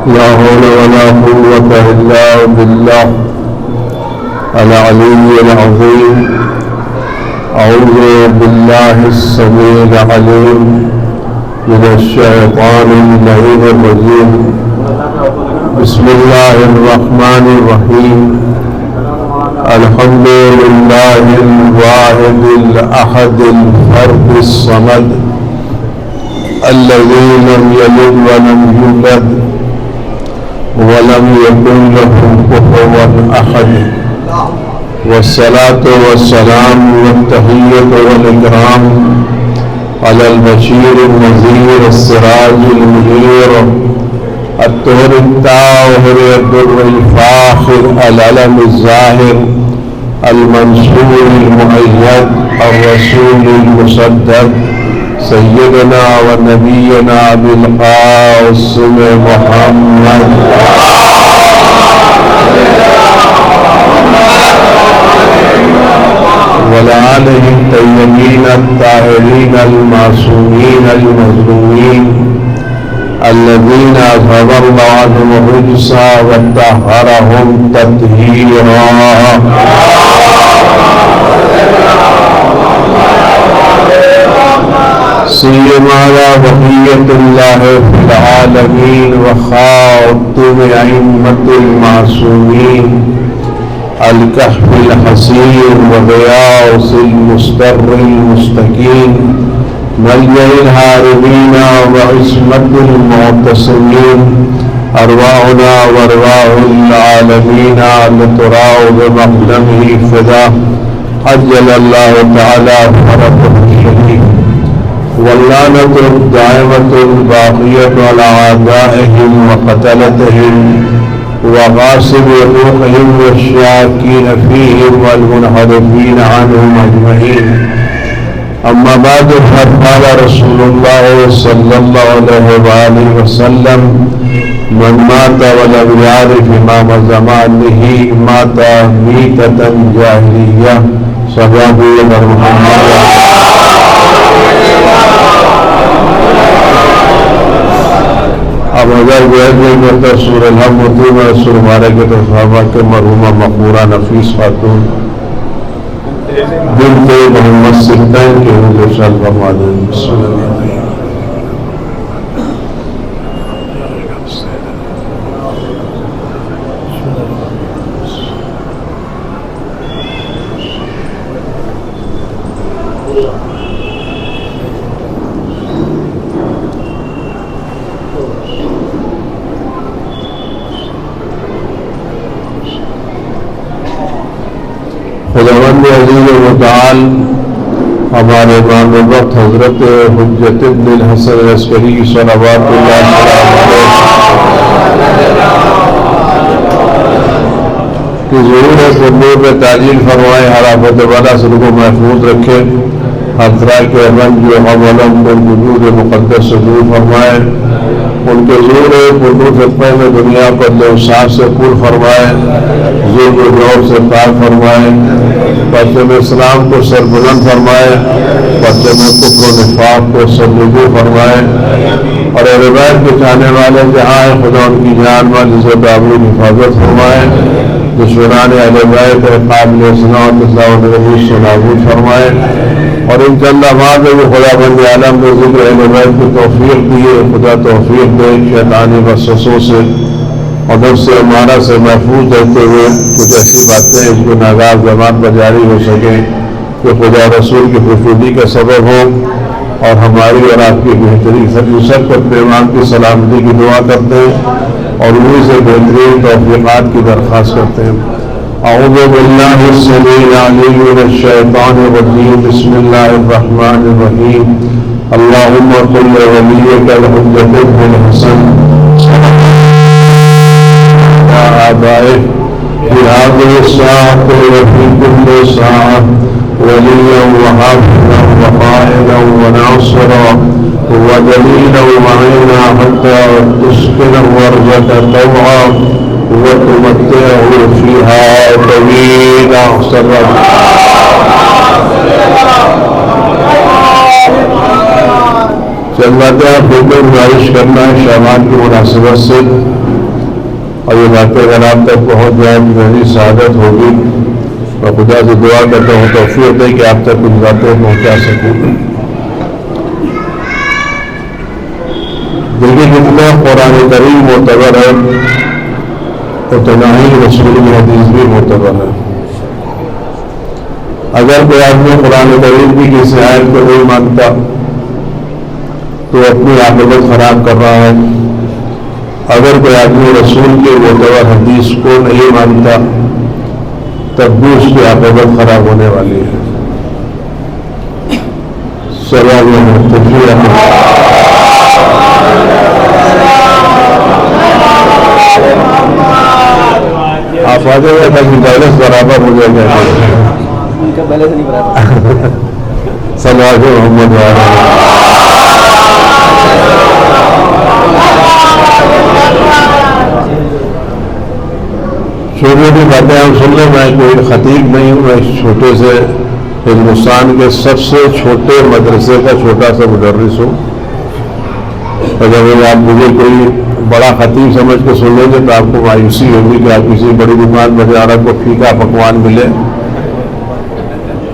لا حول ولا قوة إلا بالله العلي العظيم. أعوذ بالله السميع العليم من الشيطان اللعين الرجيم. بسم الله الرحمن الرحيم. الحمد لله الواحد الأحد الفرد الصمد الذي لم يلد ولم يولد ولم يكن له كفوا أحد. والصلاة والسلام والتحية والإكرام على البشير النذير السراج المنير الطهر الطاهر الدر الفاخر العلم الظاهر المنصور المؤيد الرسول المصدق سيدنا ونبينا بالقاسم محمد وعلى آله الطيبين الطاهرين المعصومين المظلومين الذين أذهب الله عنهم الرجس وطهرهم تطهيرا. سيما بقية الله في العالمين وخاتم أئمة المعصومين الكهف الحصين وغياث المستر المستكين ملجأ الهاربين وعصمة المعتصمين. أرواحنا وأرواح العالمين لتراء بمقدمه فدا عجل الله تعالى فرجه الشريف. واللعنة الدائمة الباقية على أعدائهم وقتلتهم وغاصب روحهم والشاكين فيهم والمنحرفين عنهم أجمعين. أما بعد فقال رسول الله صلى الله عليه وآله وسلم من مات ولم يعرف إمام زمانه مات ميتة جاهلية. صحابہ محمد. اب اگر نہیں کرتا سورہ الحمد میں سر مارے کے تو صحابہ کے مرحومہ مقبورہ نفیس خاتون بنت محمد سلطان کے حضور شاہ فرما دیں. بسم اللہ. خداوند عزیز و متعال ہمارے امام وقت حضرت حجت ابن الحسن العسکری صلوات اللہ کی ضرور ہے نور میں تعجیل فرمائے. ہر آفت والا سر کو محفوظ رکھے. ہر طرح کے رنگ جو ہم علم کو وجود مقدس سے دور فرمائے. ان کے زور بلو فتنے میں دنیا کو لوسار سے پور فرمائے. ظلم و جور سے پاک فرمائے. پرچم اسلام کو سربلند فرمائے. پرچم کفر و نفاق کو سربلند فرمائے. اور روایت کے چاہنے والے جہاں خدا ان کی جان و عزت آبرو حفاظت فرمائے. دشمنان اہل بیت قابل اصلاح و تصاویر نبوت سے نابود فرمائے. اور ان چند آباد وہ خدا بند عالم نے ذکر اہل بیت کو توفیق دیے. خدا توفیق دے شیطانی وسوسوں سے اور نفس امارہ سے محفوظ رہتے ہوئے کچھ ایسی باتیں اس کو ناگاز زبان پر جاری ہو سکیں کہ خدا رسول کی خوشنودی کا سبب ہو. اور ہماری اور آپ کی بہتری سب کو اپنے امام کی سلامتی کی دعا کرتے ہیں اور انہیں سے بہترین توفیقات کی درخواست کرتے ہیں. اعوذ باللہ السمیع العلیم من الشیطان الرجیم. بسم اللہ الرحمن الرحیم. اللہم صل ولیک الحجۃ ابن الحسن وآبائہ فی هذه الساعة وفی کل ساعة ولیا وحافظا وقائدا وناصرا ودلیلا ومعینا حتى تسكنه أرضك طوعا وتمتعه فيها طويلا. چند باتیں آپ خود میں گزارش کرنا ہے شعبان کی مناسبت سے، اور یہ باتیں اگر آپ تک پہنچ جائیں تو میری سعادت ہوگی. میں خدا سے دعا کرتا ہوں توفیق دے کہ آپ تک کچھ باتیں پہنچا سکوں. دیکھیے جتنا قرآن کریم معتبر ہے اتنا ہی رسول کی حدیث بھی معتبر ہے. اگر کوئی آدمی قرآن کریم کی کسی آیت کو نہیں مانتا تو اپنی عاقبت خراب کر رہا ہے. اگر کوئی آدمی رسول کے معتبر حدیث کو نہیں مانتا تب بھی اس کی عاقبت خراب ہونے والی ہے. آپ آ جائے گا کہ بیلنس برابر ہو جائے گا. ان کا بیلنس نہیں برابر. سلوات محمد چھوٹی چھوٹی باتیں ہم سن لیں. میں کوئی خطیب نہیں ہوں، میں چھوٹے سے ہندوستان کے سب سے چھوٹے مدرسے کا چھوٹا سا مدرس ہوں. اگر آپ مجھے کوئی بڑا خطیب سمجھ کے سن لیں گے تو آپ کو مایوسی ہوگی کہ آپ کسی بڑی دکان میں جا کو پھیکا پکوان ملے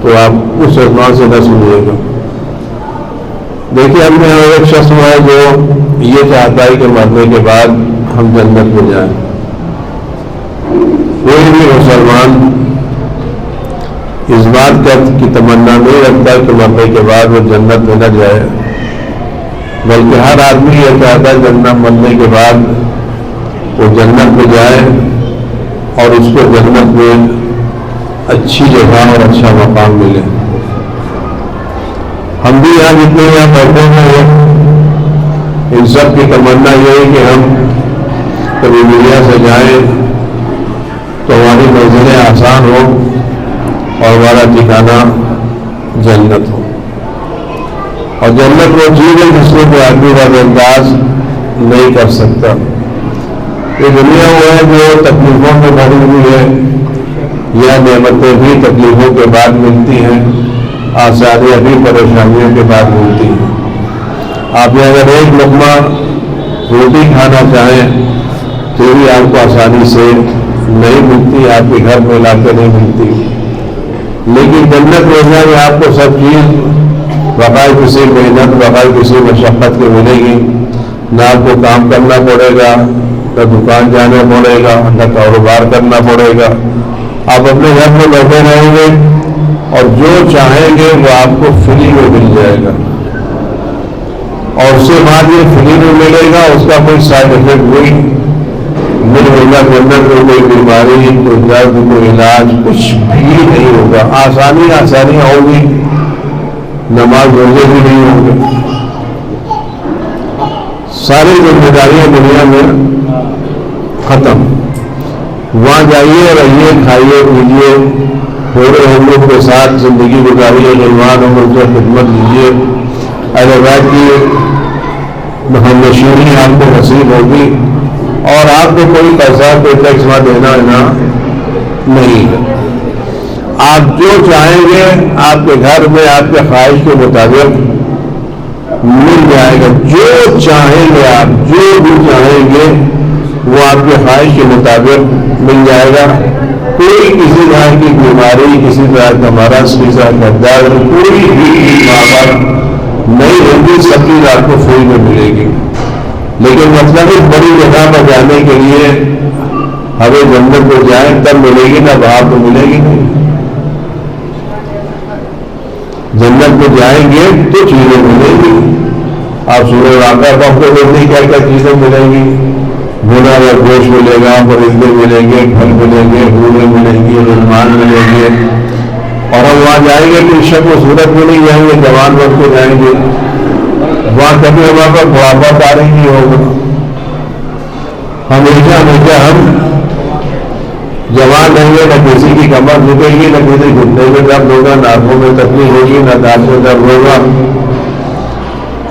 تو آپ اس اعتبار سے نہ سنیے گا. دیکھیے ہم نے ایک شخص ہوا ہے جو یہ چاہتا ہے کہ مرنے کے بعد ہم جنت میں جائیں. کوئی بھی مسلمان اس بات کی تمنا نہیں رکھتا کہ مرنے کے بعد وہ جنت میں نہ جائے، بلکہ ہر آدمی یہ چاہتا ہے جنت مرنے کے بعد وہ جنت میں جائے اور اس کو جنت میں اچھی جگہ اور اچھا مقام ملے. ہم بھی یہاں جتنے یہاں بیٹھے ہیں ان سب کی تمنا یہ ہے کہ ہم کبھی دنیا سے جائیں تو ہماری منزلیں آسان ہو اور ہمارا ٹھکانہ جنت ہو. اور جنت وہ چیز ہے جس میں کوئی آدمی کا انداز نہیں کر سکتا. یہ دنیا وہ ہے جو تکلیفوں میں بھری ہوئی ہے. یہ نعمتیں بھی تکلیفوں کے بعد ملتی ہیں، آسانیاں بھی پریشانیوں کے بعد ملتی ہیں. آپ نے اگر ایک لقمہ روٹی کھانا چاہیں تو بھی آپ کو آسانی سے نہیں ملتی، آپ کے گھر میں لا کے نہیں ملتی. لیکن جنت میں آپ کو سب چیز بغیر کسی محنت بغیر کسی مشقت کے ملے گی. نہ آپ کو کام کرنا پڑے گا، نہ دکان جانا پڑے گا، نہ کاروبار کرنا پڑے گا. آپ اپنے گھر میں بیٹھے رہیں گے اور جو چاہیں گے وہ آپ کو فری میں مل جائے گا. اور اس کے بعد یہ فری میں ملے گا، اس کا کوئی سائڈ افیکٹ کوئی نہیں ہوگا. جنت میں کوئی بیماری، کوئی درد، کوئی علاج کچھ بھی نہیں ہوگا. آسانیاں ہوگی، نماز روزے بھی نہیں ہوں گے. ساری ذمہ داریاں دنیا میں ختم. وہاں جائیے، رہیے، کھائیے، پیجیے، پورے ہندوؤں کے ساتھ زندگی گزاریے، غریبان ہم ان سے خدمت دیجیے. اہل بیت کی ہمنشینی آپ کو نصیب ہوگی اور آپ کو کوئی پیسہ کوئی ٹیکس نہ دینا نہیں ہے. آپ جو چاہیں گے آپ کے گھر میں آپ کے خواہش کے مطابق مل جائے گا. جو چاہیں گے آپ جو بھی چاہیں گے وہ آپ کے خواہش کے مطابق مل جائے گا. کوئی کسی طرح کی بیماری، کسی طرح کا مرض، کسی طرح کا درد، کوئی بھی بات نہیں ہوگی. سب چیز آپ کو فری میں ملے گی. لیکن مطلب اس بڑی جگہ پر جانے کے لیے ہمیں جنت میں جائیں تب ملے گی، نہ باہر تو ملے گی نہیں. جنت میں جائیں گے تو چیزیں ملیں گی. آپ سورہ واقعہ کو آپ کو دیکھیں کیا کیا چیزیں ملیں گی. بنا ہوا گوشت ملے گا، پرندے ملیں گے، پھل ملیں گے، پھولیں ملیں گی، رحمان ملیں گے. اور ہم وہاں جائیں گے تو شکل و صورت میں نہیں جائیں گے، جوان بن کے جائیں گے. وہاں کبھی ہمارے پاس بڑھاپا تاریخ نہیں ہوگا. ہمیشہ ہم جوان رہیں گے. نہ کسی کی کمر جھکے گی، نہ کسی گھٹنے میں درد ہوگا، نہ آنکھوں میں تکلیف ہوگی، نہ دانت میں درد ہوگا.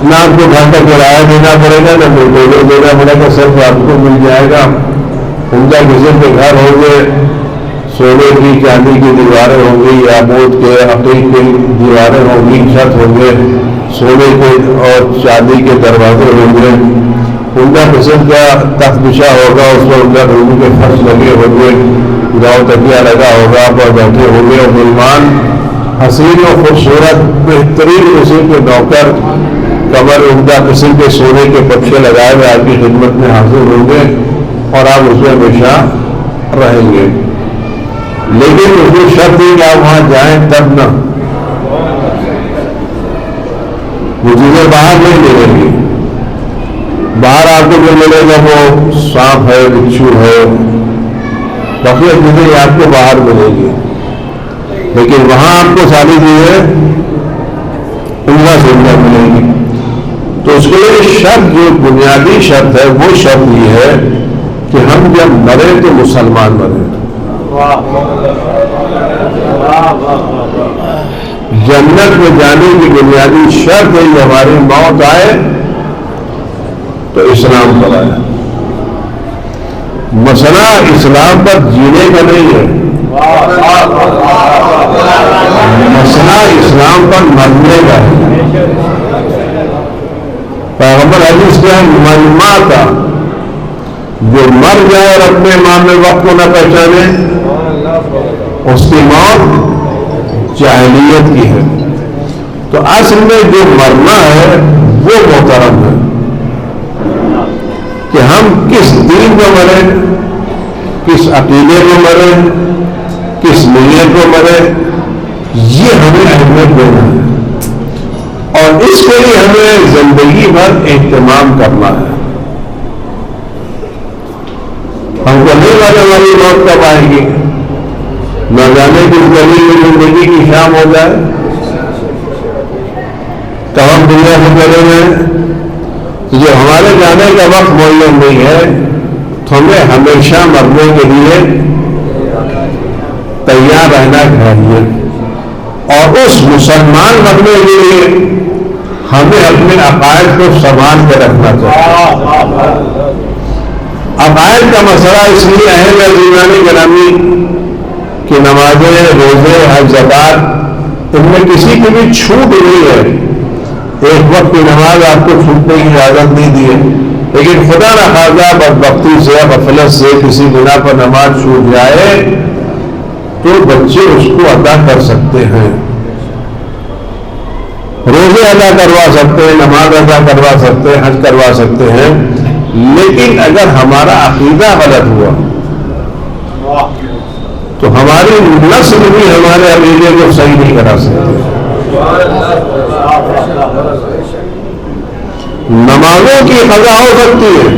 نہ آپ کو گھر کا کرایہ دینا پڑے گا، نہ مزدور دینا پڑے گا. صرف آپ کو مل جائے گا. عمدہ قسم کے گھر ہوں گے، سونے کی چاندی کی دیواریں ہوں گی، یاقوت کے عقیق کی دیواریں ہوں گی، چھت ہوں گے، سونے کے اور چاندی کے دروازے ہوں گے، عمدہ قسم کا تخت بچھا ہوگا، اس پر عمدہ قسم کے فرش لگے ہوں گے، گاؤں تکیہ لگا ہوگا، پر بیٹھے ہوں گے، اور مہمان حسین و خوبصورت بہترین قسم کے نوکر کمر عمدہ قسم کے سونے کے پکشے لگائے ہوئے آپ کی خدمت میں حاضر ہوں گے، اور آپ اس میں ہمیشہ رہیں گے۔ لیکن اس میں شرط ہے کہ آپ وہاں جائیں تب نہ، وہ چیزیں باہر نہیں ملیں گی۔ باہر آپ کو جو ملے گا وہ سانپ ہے، بچھو ہے، باقی چیزیں آپ کو باہر ملیں گی، لیکن وہاں آپ کو ساری چیزیں عمدہ سے عمدہ ملیں گی۔ تو اس کے لیے شرط جو بنیادی شرط ہے وہ شرط یہ ہے کہ ہم جب مرے تو مسلمان مرے۔ جنت میں جانے کی بنیادی شرط ہے کہ ہماری موت آئے تو اسلام پر آئے۔ مسئلہ اسلام پر جینے کا نہیں ہے، مسئلہ اسلام پر مرنے کا ہے۔ پیغمبر حدیث کے من مات، جو مر جائے اور اپنے امام وقت کو نہ پہچانے اس کی موت جاہلیت کی ہے۔ تو اصل میں جو مرنا ہے وہ محترم ہے کہ ہم کس دین کو مرے، کس عقیدے کو مرے، کس نیت کو مرے، یہ ہمیں اہمیت دینا ہے، اور اس کے لیے ہمیں زندگی بھر اہتمام کرنا ہے۔ ہم کو نہیں معلوم ہماری موت کب آئے گی، نہ جانے کس گلی میں زندگی کی شام ہو جائے، تو ہم دنیا سے چلے گئے، جو ہمارے جانے کا وقت معین نہیں ہے، تو ہمیں ہمیشہ مرنے کے لیے تیار رہنا چاہیے، اور اس مسلمان مرنے کے لیے ہمیں اپنے عقائد کو سنبھال کے رکھنا چاہیے۔ عقائد کا مسئلہ اس لیے اہم ہے عزیزان گرامی کہ نمازیں، روزے، حج، زکوٰۃ ان میں کسی کی بھی چھوٹ نہیں ہے۔ ایک وقت کی نماز آپ کو چھوٹنے کی اجازت نہیں دی ہے، لیکن خدا نخواستہ بدبختی سے، غفلت سے کسی بنا پر نماز چھوٹ جائے تو بچے اس کو ادا کر سکتے ہیں، روزے ادا کروا سکتے ہیں، نماز ادا کروا سکتے ہیں، حج کروا سکتے ہیں، لیکن اگر ہمارا عقیدہ غلط ہوا تو ہماری نسل بھی ہمارے عقیدے کو صحیح نہیں کرا سکتی۔ نمازوں کی قضا ہو سکتی ہے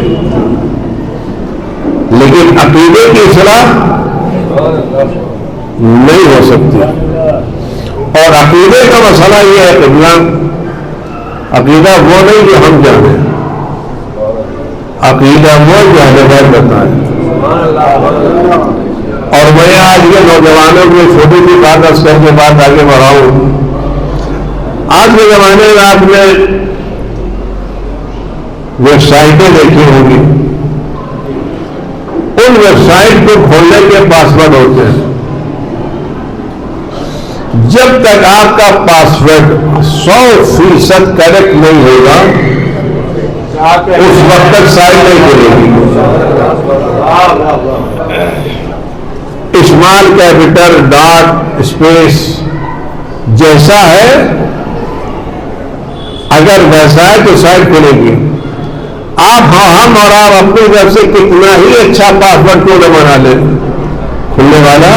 لیکن عقیدے کی اصلاح نہیں ہو سکتی، اور عقیدے کا مسئلہ یہ ہے کہ عقیدہ وہ نہیں جو ہم جانیں، عقیدہ وہ جو اہل بیت بتائیں۔ اور میں آج کے نوجوانوں کو چھوٹی سی بات عرض کر کے بات آگے بڑھاؤں۔ آج کے زمانے میں آپ نے ویب سائٹیں دیکھی ہوں گی، ان ویب سائٹ کو کھولنے کے پاسورڈ ہوتے ہیں، جب تک آپ کا پاسورڈ 100% کریکٹ نہیں ہوگا اس وقت تک سائٹ نہیں کھلے گی۔ اسمال کیپٹل ڈاٹ اسپیس جیسا ہے اگر ویسا ہے تو سائٹ کھلے گی۔ آپ ہم اور آپ اپنی طرف سے کتنا ہی اچھا پاسورڈ کیوں نہ بنا لیں، کھلنے والا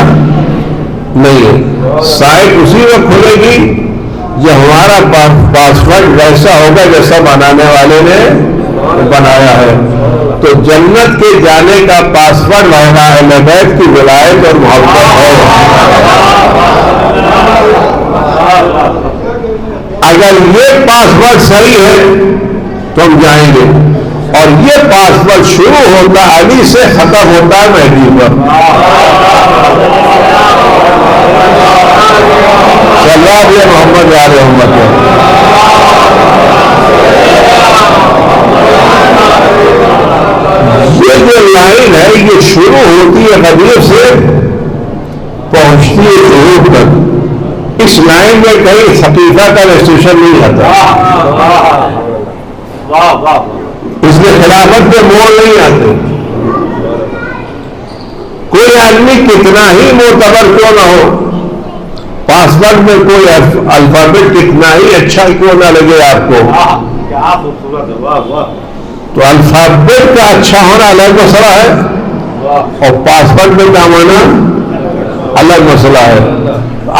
نہیں ہے۔ سائٹ اسی وقت کھلے گی جب ہمارا پاسورڈ ویسا ہوگا جیسا بنانے والے نے بنایا ہے۔ تو جنت کے جانے کا پاسورڈ اہل بیت کی ولایت اور محبت ہے۔ اگر یہ پاسورڈ صحیح ہے تو ہم جائیں گے، اور یہ پاسورڈ شروع ہوتا علی سے ختم ہوتا ہے مہدی پر۔ صلی محمد علیہ محمد۔ یہ جو لائن ہے یہ شروع ہوتی ہے غدیر سے پہنچتی ہے ضرور تک. اس لائن میں کہیں ثقیفہ کا رجسٹریشن نہیں آتا. اس میں خلافت کے موڑ نہیں آتے. کوئی آدمی کتنا ہی معتبر کیوں نہ ہو, پاسورڈ میں کوئی الفابیٹ کتنا ہی اچھا کیوں نہ لگے آپ کو, تو الفابیٹ کا اچھا ہونا الگ مسئلہ ہے اور پاسورڈ میں کام ہونا الگ مسئلہ ہے.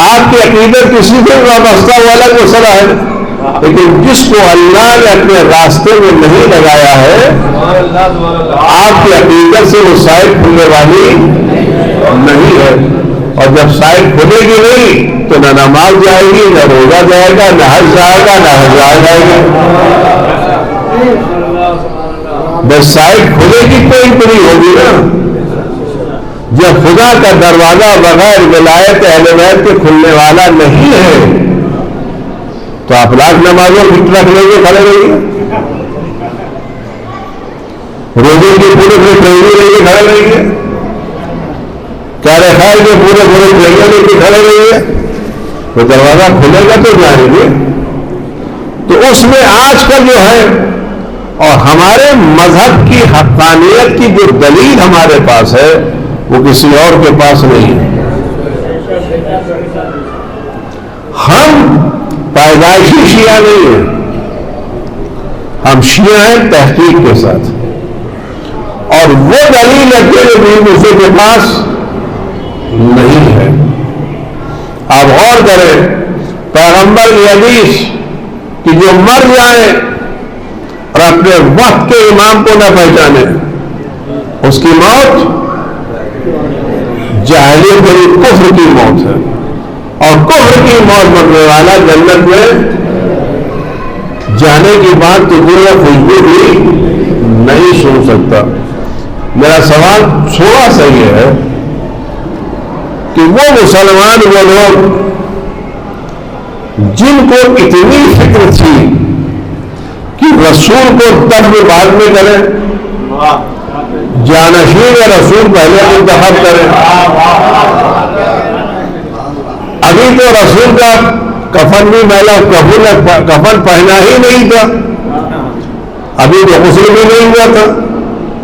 آپ کی عقیدت کسی سے وابستہ وہ الگ مسئلہ ہے, لیکن جس کو اللہ نے اپنے راستے میں نہیں لگایا ہے, آپ کی عقیدت سے وہ سائٹ کھلنے والی نہیں ہے. اور جب سائٹ کھلے گی نہیں تو نہ نماز جائے گی, نہ روزہ جائے گا, نہ حج جائے گا, نہ حج جائے گا. بس سائٹ کھلے گی تو انٹری ہوگی نا. جب خدا کا دروازہ بغیر ولایت اہل بیت کے کھلنے والا نہیں ہے تو آپ لاکھ نمازوں رکھ لیں گے, کھڑے رہیں گے, روزے کی پورے ٹریننگ لے کے کھڑے رہیں گے, کارے خیر کے پورے ٹریننگ لے کے کھڑے رہیں گے. تو دروازہ کھلے گا تو جائیں گے. تو اس میں آج کل جو ہے اور ہمارے مذہب کی حقانیت کی جو دلیل ہمارے پاس ہے وہ کسی اور کے پاس نہیں ہے. ہم پیدائشی شیعہ نہیں ہیں, ہم شیعہ ہیں تحقیق کے ساتھ. اور وہ دلیل اکیلے بھی دوسرے کے پاس نہیں ہے. آپ غور کریں, پیغمبر کی حدیث کہ جو مر جائے اور اپنے وقت کے امام کو نہ پہچانے, اس کی موت جاہلیت یعنی کفر کی موت ہے. اور کفر کی موت مرنے والا جنت میں جانے کی بات تو دنیا خوشبو بھی نہیں سن سکتا. میرا سوال تھوڑا سا یہ ہے کہ وہ مسلمان وہ لوگ جن کو اتنی فکر تھی کہ رسول کو دفن بعد میں کریں, جانشین یا رسول پہلے منتخب کریں. ابھی تو رسول کا کفن بھی میلا کفن پہنا ہی نہیں تھا, ابھی تو غسل بھی نہیں ہوا تھا,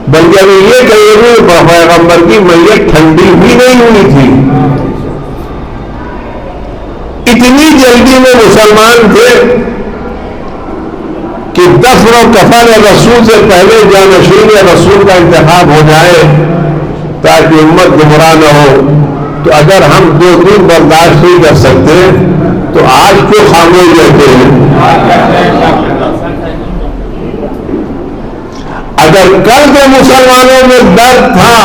بلکہ ابھی یہ کہیے کہ پیغمبر کی میت ٹھنڈی بھی نہیں ہوئی تھی. اتنی جلدی میں مسلمان تھے کہ دفن و کفن رسول سے پہلے جانشین یا رسول کا انتخاب ہو جائے تاکہ امت گمراہ نہ ہو. تو اگر ہم 2 دن برداشت نہیں کر سکتے تو آج کیوں خاموش رہتے ہیں؟ اگر کل کے مسلمانوں میں درد تھا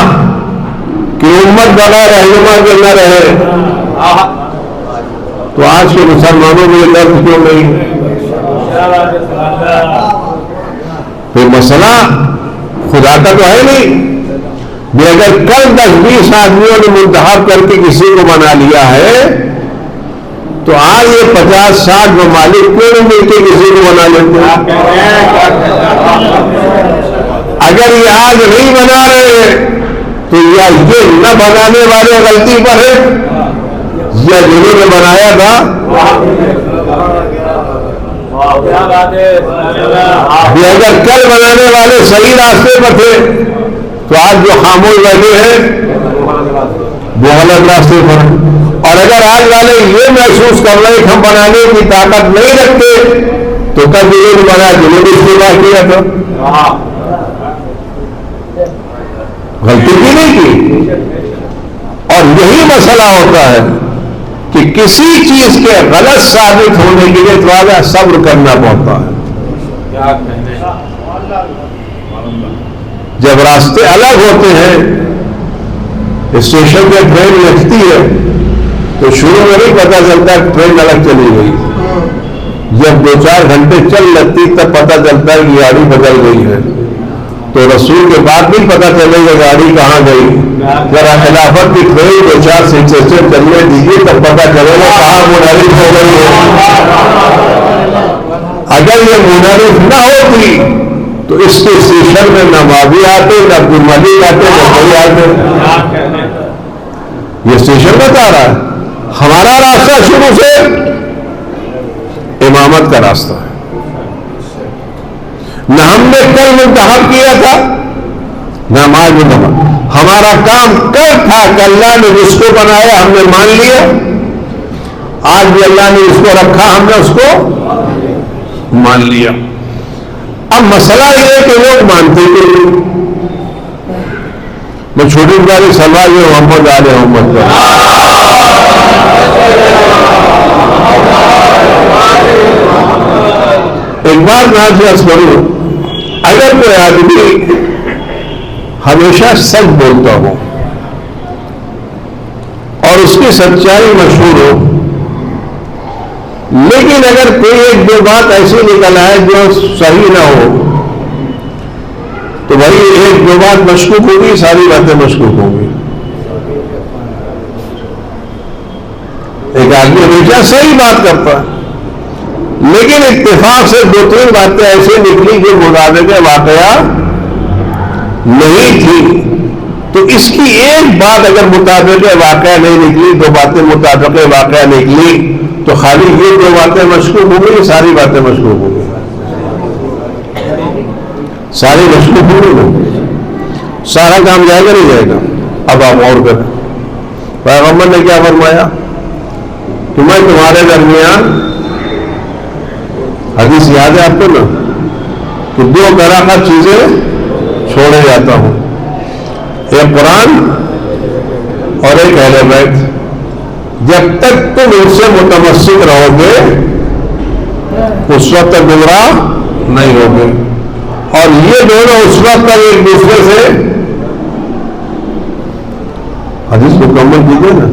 کہ امت بغیر رہنما کے نہ رہے تو آج کے مسلمانوں میں درد کیوں نہیں؟ تو مسئلہ خدا کا تو ہے نہیں. اگر کل 10-20 آدمیوں نے منتخب کر کے کسی کو بنا لیا ہے تو آج یہ 50-60 ممالک کیوں نہیں مل کے کسی کو بنا لیتے ہیں؟ اگر یہ آج نہیں بنا رہے تو یا یہ نہ بنانے والے غلطی پر ہے یا جنہوں نے بنایا تھا. اگر کل بنانے والے صحیح راستے پر تھے تو آج جو خاموش بیٹھے ہیں وہ غلط راستے پر. اور اگر آج والے یہ محسوس کر رہے کہ ہم بنانے کی طاقت نہیں رکھتے تو کل جنہوں نے بنایا جنہوں نے استعمال کیا تھا غلطی بھی نہیں کی. اور یہی مسئلہ ہوتا ہے کہ کسی چیز کے غلط ثابت ہونے کے لیے تھوڑا صبر کرنا پڑتا ہے. جب راستے الگ ہوتے ہیں, اسٹیشن پہ ٹرین لگتی ہے تو شروع میں نہیں پتا چلتا ٹرین الگ چلی گئی. جب 2-4 گھنٹے چل لگتی تب پتا چلتا ہے کہ گاڑی بدل گئی ہے. تو رسول کے بعد بھی پتا چلے گا گاڑی کہاں گئی. ذرا خلافت کی ٹرین 2-4 سلسلے چلنے دیجیے تب پتا چلے گا کہاں منحرف ہو گئی ہے. اگر یہ منحرف نہ ہوتی تو اس کے اسٹیشن میں نہ مابی آتے, نہ عبد الملک آتے, نہ کوئی آتے. یہ اسٹیشن بتا رہا ہے ہمارا راستہ شروع سے امامت کا راستہ ہے. نہ ہم نے کل منتخب کیا تھا نہ آج منتخب. ہمارا کام کل تھا کہ اللہ نے جس کو بنایا ہم نے مان لیا. آج بھی اللہ نے اس کو رکھا ہم نے اس کو مان لیا. اب مسئلہ یہ ہے کہ لوگ مانتے کہ میں چھوٹی باری سلوا یہ محمد آل محمد کا ایک بات میں آپ سے عرض کروں. اگر کوئی آدمی ہمیشہ سچ بولتا ہو اور اس کی سچائی مشہور ہو, لیکن اگر کوئی ایک دو بات ایسی نکل آئے جو صحیح نہ ہو تو بھائی ایک دو بات مشکوک ہوگی, ساری باتیں مشکوک ہوں گی. ایک آدمی ہمیشہ صحیح بات کرتا ہے لیکن اتفاق سے دو تین باتیں ایسی نکلی جو مطابق واقعہ نہیں تھی, تو اس کی ایک بات اگر مطابق واقعہ نہیں نکلی, دو باتیں مطابق واقعہ نکلی, تو خالی یہ دو باتیں مشکوک ہوں گی, ساری باتیں مشکوک ہوں گی, ساری مشکوک ہوں گی, سارا کام جائے گا نہیں جائے گا. اب آپ اور کریں. پیغمبر نے کیا فرمایا کہ میں تمہارے درمیان, حدیث یاد ہے آپ کو نا, کہ دو کراکت چیزیں چھوڑے جاتا ہوں, ایک قرآن اور ایک اہل بیت. جب تک تم ان سے متمسک رہو گے اس وقت تک گمراہ نہیں ہوگے. اور یہ دونوں اس وقت تک ایک دوسرے سے, حدیث مکمل کیجیے نا,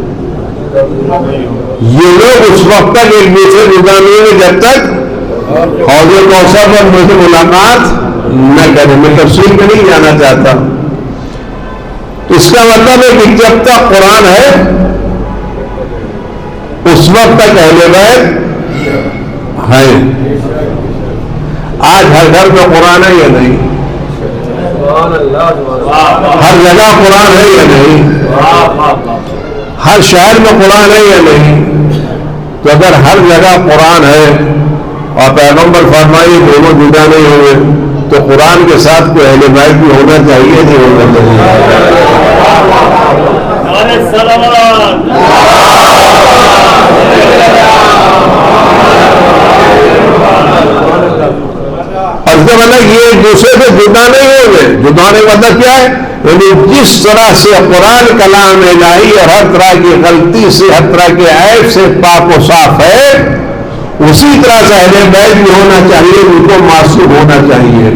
یہ لوگ اس وقت تک ایک دوسرے جدا نہیں ہوئے جب تک حوض کوثر پر مجھ سے ملاقات نہ کریں. میں تفصیل میں نہیں جانا چاہتا. اس کا مطلب ہے کہ جب تک قرآن ہے اس وقت تک اہل بیت ہے. آج ہر گھر میں قرآن ہے یا نہیں؟ ہر جگہ قرآن ہے یا نہیں؟ ہر شہر میں قرآن ہے یا نہیں؟ تو اگر ہر جگہ قرآن ہے اور پیغمبر فرمائے دونوں جدا نہیں ہوئے تو قرآن کے ساتھ کوئی اہل بیت بھی ہونا چاہیے, نہیں ہونا چاہیے. اور اس کا مطلب یہ ایک دوسرے سے جدا نہیں ہوں گے. جدا ہونے کا مطلب کیا ہے؟ یعنی جس طرح سے قرآن کلام الہی اور ہر طرح کی غلطی سے, ہر طرح کے عیب سے پاک و صاف ہے, اسی طرح سے اہل بیت بھی ہونا چاہیے, ان کو معصوم ہونا چاہیے.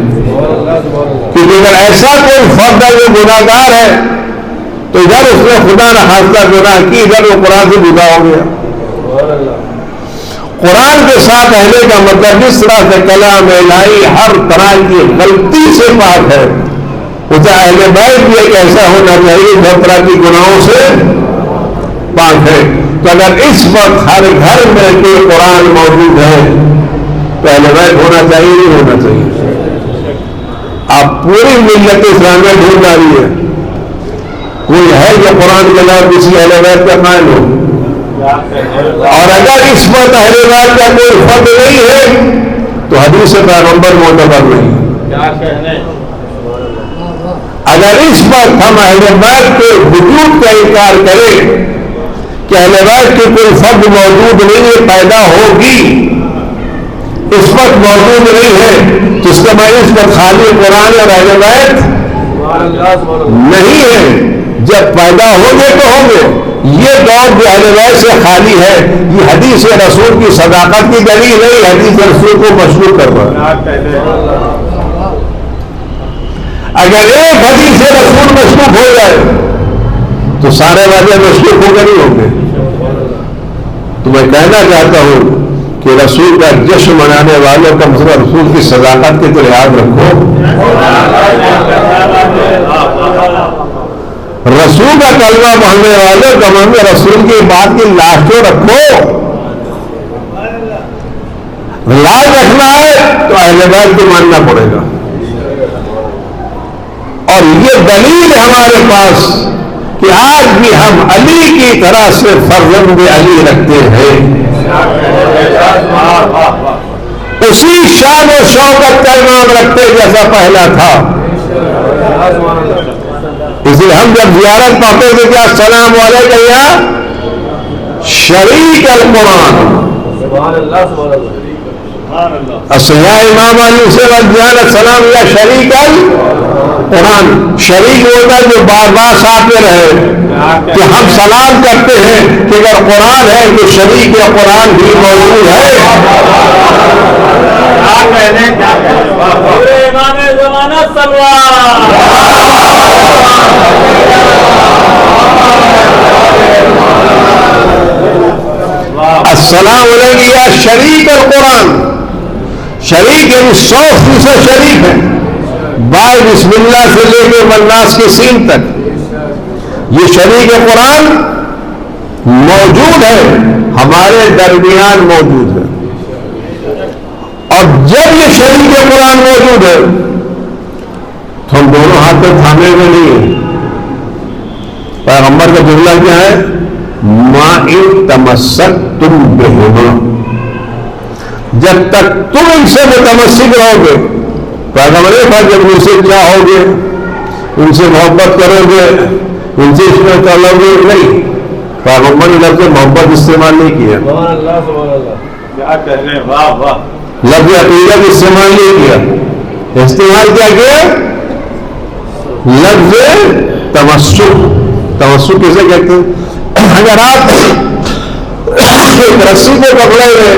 کیونکہ اگر ایسا کوئی فرد ہے جو گناہگار ہے تو ادھر اس نے خدا نہ خاصہ گناہ کی, ادھر وہ قرآن سے جدا ہو گیا. قرآن کے ساتھ اہل کا مطلب جس طرح سے کلام الہی ہر طرح کی غلطی سے پاک ہے, اسے اہل بیت بھی ایک ایسا ہونا چاہیے جو ہر طرح کی گناہوں سے پاک ہے. تو اگر اس وقت ہر گھر میں کوئی قرآن موجود ہے تو اہل بیت ہونا چاہیے, نہیں ہونا چاہیے. آپ پوری ملت اسلامیہ ڈھونڈ رہی ہے, کوئی ہے جو قرآن کے علاوہ کسی اہل بیت کا قائل ہو. اور اگر اس وقت اہل بیت کا کوئی فرد نہیں ہے تو حدیث پیغمبر معتبر نہیں. اگر اس وقت ہم اہل بیت کے وجود کا انکار کریں کہ اہل بیت کی کوئی فرد موجود نہیں ہے, پیدا ہوگی, اس وقت موجود نہیں ہے, تو اس کا معنی اس وقت خالی قرآن اور اہل بیت نہیں ہے. جب پیدا ہوں گے تو ہوں گے. یہ دور جو اہل بیت سے خالی ہے یہ حدیث رسول کی صداقت کی دلیل نہیں, حدیث رسول کو مشروع کر رہا ہے. اگر ایک حدیث رسول مشروع ہو جائے تو سارے واقعے مشروع ہو کر نہیں ہوں گے. تو میں کہنا چاہتا ہوں کہ رسول کا جشن منانے والوں کم سے کم رسول کی صداقت کے تو لحاظ رکھو. رسول کا کلمہ پڑھنے والوں کم میں رسول کی بات کی لاج تو رکھو. لاج رکھنا ہے تو اہل بیت کو ماننا پڑے گا. اور یہ دلیل ہے ہمارے پاس کہ آج بھی ہم علی کی طرح سے فرزند علی رکھتے ہیں، اسی شان و شوکت کا امام رکھتے جیسا پہلا تھا۔ اس لیے ہم جب زیارت پاتے تھے کہ السلام علیکم یا شریک القرآن، یا امام علی سے السلام یا شریک القرآن۔ شریک ہوتا جو بار بار ساتھ میں رہے، کہ ہم سلام کرتے ہیں کہ اگر قرآن ہے تو شریک یا قرآن بھی موجود ہے۔ امام زمانہ السلام علیکم یا شریک القرآن۔ شریک یعنی 100% شریک ہے، بائے بسم اللہ سے لے کے والناس کے سین تک یہ شریک قرآن موجود ہے، ہمارے درمیان موجود ہے۔ اور جب یہ شریک قرآن موجود ہے تو ہم دونوں ہاتھ تھامے ہوئے نہیں ہیں۔ پیغمبر کا جملہ کیا ہے؟ ما ان تمسکتم بہما، جب تک تم ان سے متمسک رہو گے، پیغمبر جب ان سے چاہو گے، ان سے محبت کرو گے، ان سے عشق کرو گے، نہیں، پیغمبر نے لفظ محبت استعمال نہیں کیا، لفظ عقیدت استعمال نہیں کیا، استعمال کیا کیا؟ لفظ تمسک۔ تمسک کیسے کہتے ہیں؟ اگر آپ ایک رسی کو پکڑے ہوئے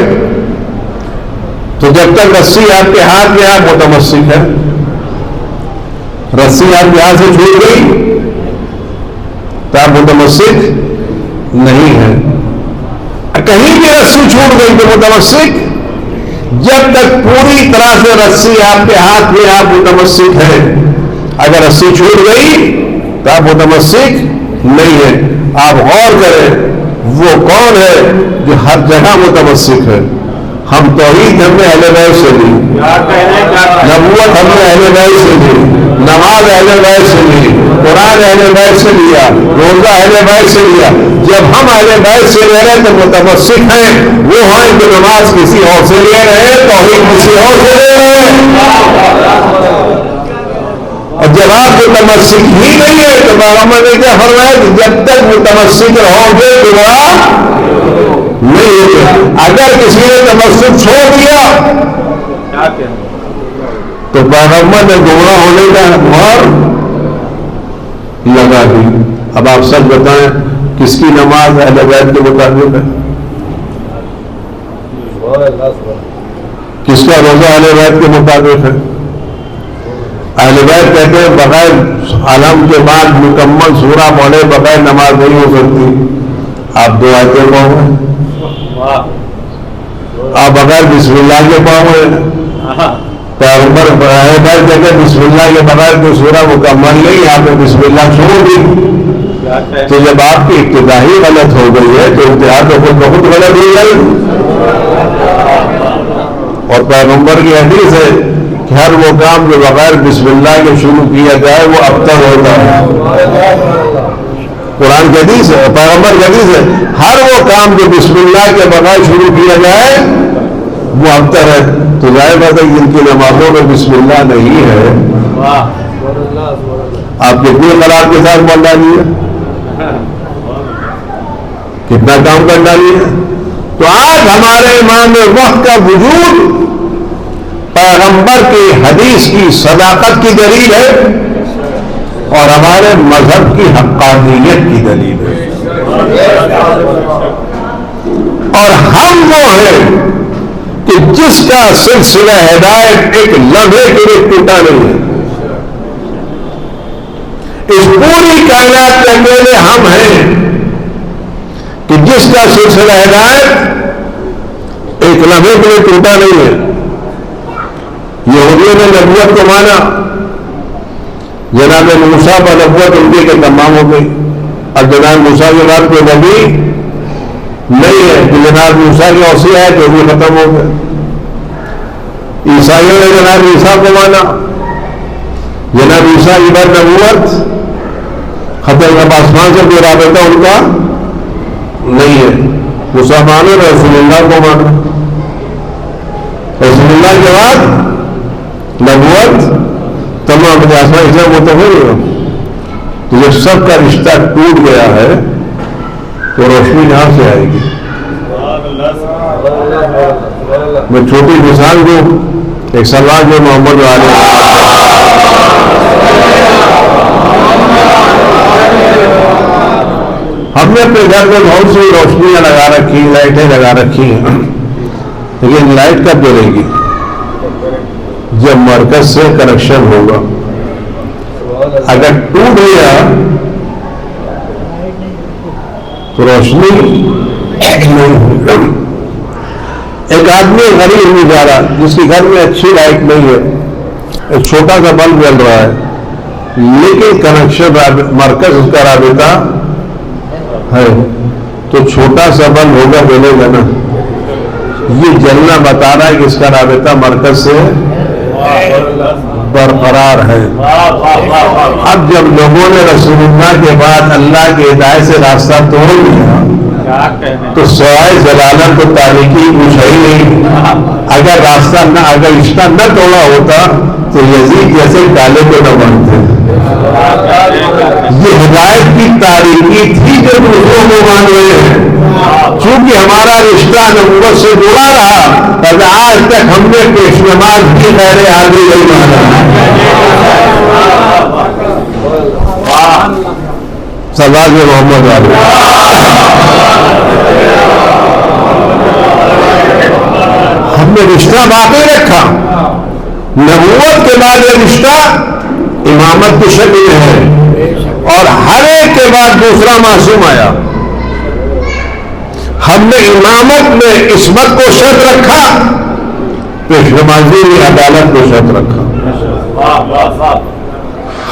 تو جب تک رسی آپ کے ہاتھ میں آپ متمسک ہے، رسی آپ کے ہاتھ سے چھوٹ گئی تو آپ متمسک نہیں ہیں۔ کہیں بھی رسی چھوٹ گئی تو متمسک، جب تک پوری طرح سے رسی آپ کے ہاتھ میں آپ متمسک ہیں، اگر رسی چھوٹ گئی تو آپ متمسک نہیں ہے۔ آپ غور کریں وہ کون ہے جو ہر جگہ متمسک ہے؟ ہم توحید ہم نے اہل بیت سے لی، نبوت ہم نے اہل بیت سے لی، نماز اہل بیت سے لی، قرآن اہل بیت سے لیا، روزہ اہل بیت سے لیا۔ جب ہم اہل بیت سے لے رہے تو متمسک ہیں، وہ ہیں کہ نماز کسی اور سے لے رہے، توحید کسی اور سے لے رہے۔ اور جب آپ متمسک ہی نہیں ہے تو پیغمبر نے کیا فرمایا کہ جب تک متمسک رہو گے گمراہ نہیں ہوگے۔ اگر کسی نے تمسک چھوڑ دیا تو پیغمبر نے گمراہ ہونے کا مہر لگا دی۔ اب آپ سب بتائیں کس کی نماز اہل بیت کے مطابق ہے؟ کس کا روزہ اہل بیت کے مطابق ہے؟ اہل بیت کہتے ہیں بغیر علم کے بعد مکمل سورہ پڑھے بغیر نماز نہیں ہو سکتی۔ آپ دو آیتیں پڑھو گے، آپ بغیر بسم اللہ کے پڑھو گے، پیغمبر اہل بیت کہتے ہیں بسم اللہ کے بغیر کوئی سورہ مکمل نہیں، آپ نے بسم اللہ چھوڑ دی۔ تو جب آپ کی ابتدا ہی غلط ہو گئی ہے تو انتہا تو خود بہت غلط ہو گئی۔ اور پیغمبر کی حدیث ہے کہ ہر وہ کام جو بغیر بسم اللہ کے شروع کیا جائے وہ ابتر ہوتا ہے۔ قرآن کی حدیث ہے، پیغمبر کی حدیث ہے، ہر وہ کام جو بسم اللہ کے بغیر شروع کیا جائے وہ ابتر ہے۔ تو ظاہر بات ہے جن کی نمازوں میں بسم اللہ نہیں ہے آپ کتنی خراب کے ساتھ بول ڈالی ہے، کتنا کام کر ڈالی ہے۔ تو آج ہمارے امام وقت کا وجود پیغمبر کی حدیث کی صداقت کی دلیل ہے اور ہمارے مذہب کی حقانیت کی دلیل ہے۔ اور ہم وہ ہیں کہ جس کا سلسلہ ہدایت ایک لمحے کے لیے ٹوٹا نہیں ہے۔ اس پوری کائنات کے اکیلے ہم ہیں کہ جس کا سلسلہ ہدایت ایک لمحے کے لیے ٹوٹا نہیں ہے۔ یہودیوں نے نبوت کو مانا، جناب موسیٰ پر نبوت ان کے تمام ہو گئی، اور جناب موسیٰ کے بعد کوئی نبی نہیں ہے کہ جناب موسیٰ کی اوصیہ ہے تو بھی ختم ہو گئے۔ عیسائیوں نے جناب عیسیٰ کو مانا، جناب عیسیٰ کی بعد نبوت خطر اب آسمان سے کوئی رابطہ ان کا نہیں ہے. مسلمان رسول اللہ کو مانا, رسول اللہ کے بعد نبوت تمام آسمان اسلام متفق ہو. تو جب سب کا رشتہ ٹوٹ گیا ہے تو روشنی یہاں سے آئے گی. میں چھوٹی مثال دوں, ایک سوال جو محمد علیہ ہم نے اپنے گھر میں بہت سی روشنیاں لگا رکھی, لائٹیں لگا رکھی ہیں, لیکن لائٹ کب جلے گی؟ جب مرکز سے کنیکشن ہوگا. اگر ٹوٹ گیا تو روشنی نہیں ہوگی. ایک آدمی غریب نہیں جا رہا جس کے گھر میں اچھی لائٹ نہیں ہے, ایک چھوٹا سا بلب جل رہا ہے, لیکن کنیکشن مرکز اس کا رابطہ ہے, تو چھوٹا سا بلب ہوگا, جلے گا نا. یہ جلنا بتا رہا ہے کہ اس کا رابطہ مرکز سے برقرار ہے. اب جب لوگوں نے رسول اللہ کے بعد اللہ کی ہدایت سے راستہ توڑ لیا تو سوائے جلالت تو تاریکی کچھ ہے ہی نہیں. اگر راستہ نہ, اگر رشتہ نہ توڑا ہوتا تو یزید جیسے کالے کو نہ بنتے. یہ ہدایت کی تاریکی تھی جو دوسروں کو مان رہے ہیں. چونکہ ہمارا رشتہ نبوت سے جڑا رہا اور آج تک ہم نے پیش نماز بھی غیر حاضری نہیں مانا. سزا جو محمد علیہ ہم نے رشتہ باقی رکھا. نبوت کے بعد یہ رشتہ امامت کی شکل میں ہے, اور ہر ایک کے بعد دوسرا معصوم آیا. ہم نے امامت میں عصمت کو شرط رکھا, پیش نمازی میں عدالت کو شرط رکھا.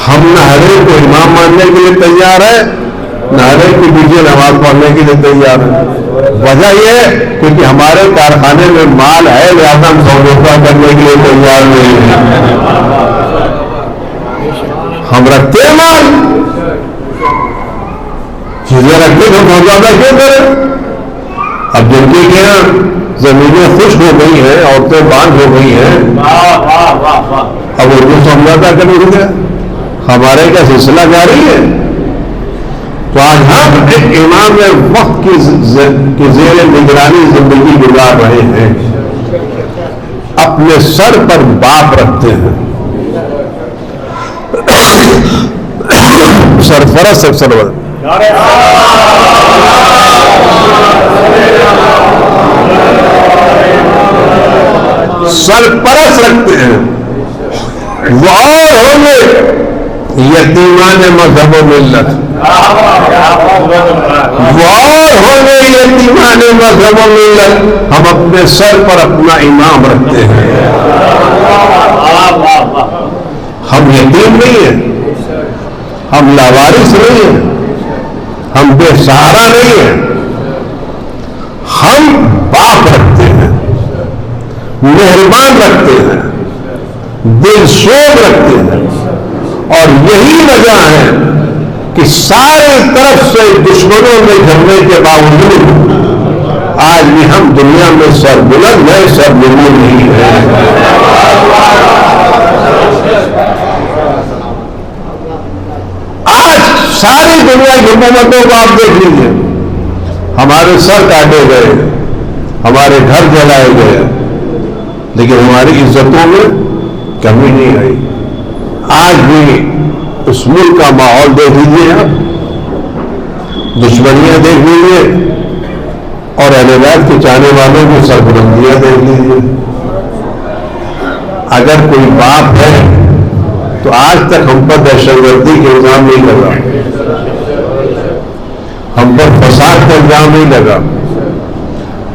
ہم نہ ہر ایک کو امام ماننے کے لیے تیار ہے, نہ ہر ایک کے پیچھے نماز پڑھنے کے لیے تیار ہے. وجہ یہ ہے کیونکہ ہمارے کارخانے میں مال ہے, لہٰذا ہم سمجھوتا کرنے کے لیے تیار نہیں ہیں. ہم رکھتے ہیں مال, چیزیں رکھتے تو سمجھوتا کیوں کریں؟ اب جن کے یہاں زمینیں خشک ہو گئی ہیں, عورتیں باندھ ہو گئی ہیں, اب ان کو سمجھوتا کرنے کے لیے ہمارے کا سلسلہ جاری ہے. تو آج ہم ایک امام وقت کی زیر نگرانی زندگی گزار رہے ہیں. اپنے سر پر باپ رکھتے ہیں, سرفرست سرور سرپرست رکھتے ہیں. وہ اور ہوں گے یتیمان مذہب و ملت, وہ اور ہوں گے یتیمان مذہب و ملت. ہم اپنے سر پر اپنا امام رکھتے ہیں. ہم یتیم نہیں ہیں, ہم لاوارث نہیں ہیں, ہم بے سہارا نہیں ہیں. ہم باپ رکھتے ہیں, مہربان رکھتے ہیں, دل سوز رکھتے ہیں. اور یہی وجہ ہے کہ سارے طرف سے دشمنوں میں گھرنے کے باوجود آج بھی ہم دنیا میں سربلند ہیں, سربلند نہیں ہیں. آج ساری دنیا کی حکومتوں کو آپ دیکھ لیجیے, ہمارے سر کاٹے گئے, ہمارے گھر جلائے گئے, لیکن ہماری عزتوں میں کمی نہیں آئی. آج بھی اس ملک کا ماحول دیکھ لیجیے, آپ دشمنیاں دیکھ لیجیے, اور اہل بیت کے چاہنے والوں کی سربلندیاں دیکھ لیجیے. اگر کوئی باپ ہے تو آج تک ہم پر دہشت گردی کے الزام نہیں لگا, ہم پر فساد کا الزام نہیں لگا,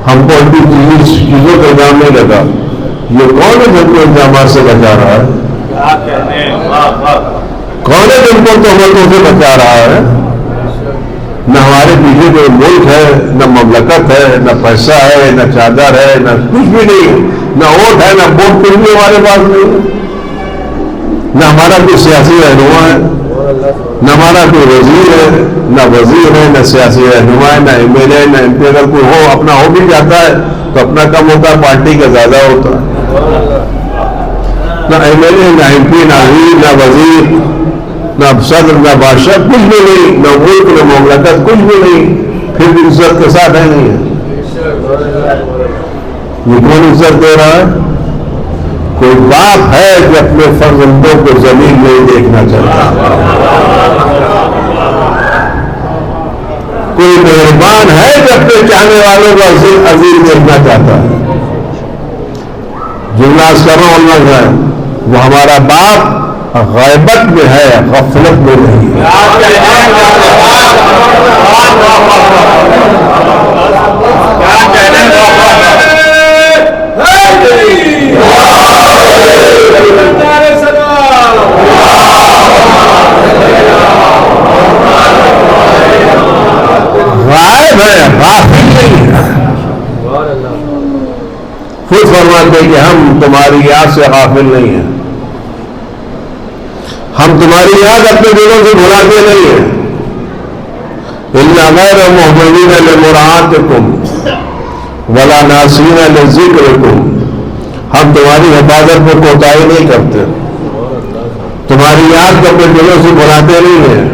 ہم کو الٹی چیزوں کا الزام نہیں لگا. یہ کون ہے جن کو الزامات سے بچا رہا ہے؟ کون ہے جن کو تہمتوں سے بچا رہا ہے؟ نہ ہمارے پیچھے کوئی ملک ہے, نہ مملکت ہے, نہ پیسہ ہے, نہ چادر ہے, نہ کچھ بھی نہیں ہے, نہ ووٹ ہے, نہ ووٹ کچھ بھی ہمارے پاس نہیں ہے, نہ ہمارا کوئی سیاسی رہنما ہے. نہ ہمارا کوئی وزیر ہے، نہ وزیر ہے، نہ سیاسی رہنما ہے، نہ ایم ایل اے، نہ ایم پی۔ اگر کوئی ہو اپنا ہو بھی جاتا ہے تو اپنا کم ہوتا ہے، پارٹی کا زیادہ ہوتا ہے۔ نہ ایم ایل اے، نہ ایم پی، نہ وزیر، نہ وزیر، نہ صدر، نہ بادشاہ، کچھ بھی نہیں، نہ ملک، نہ مملکت، کچھ بھی نہیں، پھر بھی عزت کے ساتھ ہے نہیں ہے۔ یہ کون عزت دے رہا ہے؟ کوئی باپ ہے کہ اپنے فرزندوں کو ذلیل نہیں دیکھنا چاہتا، کوئی مہربان ہے کہ اپنے چاہنے والوں کو عزیز دیکھنا چاہتا ہے۔ جملہ کر رہا ہوں اللہ ہے، وہ ہمارا باپ غیبت میں ہے، غفلت میں نہیں ہے۔ غائب ہے، غافل نہیں ہے۔ خود فرماتے کہ ہم تمہاری یاد سے غافل نہیں ہیں، ہم تمہاری یاد اپنے دلوں سے بھلاتے نہیں ہیں۔ اِنَّا غَيْرَ مُحْمِدِينَ لِمُرَاعَاتِكُمْ وَلَا نَاسِينَ لِذِكْرِكُمْ، ہم تمہاری حفاظت میں کوتاہی نہیں کرتے، تمہاری یاد کو اپنے دلوں سے بھلاتے نہیں ہیں۔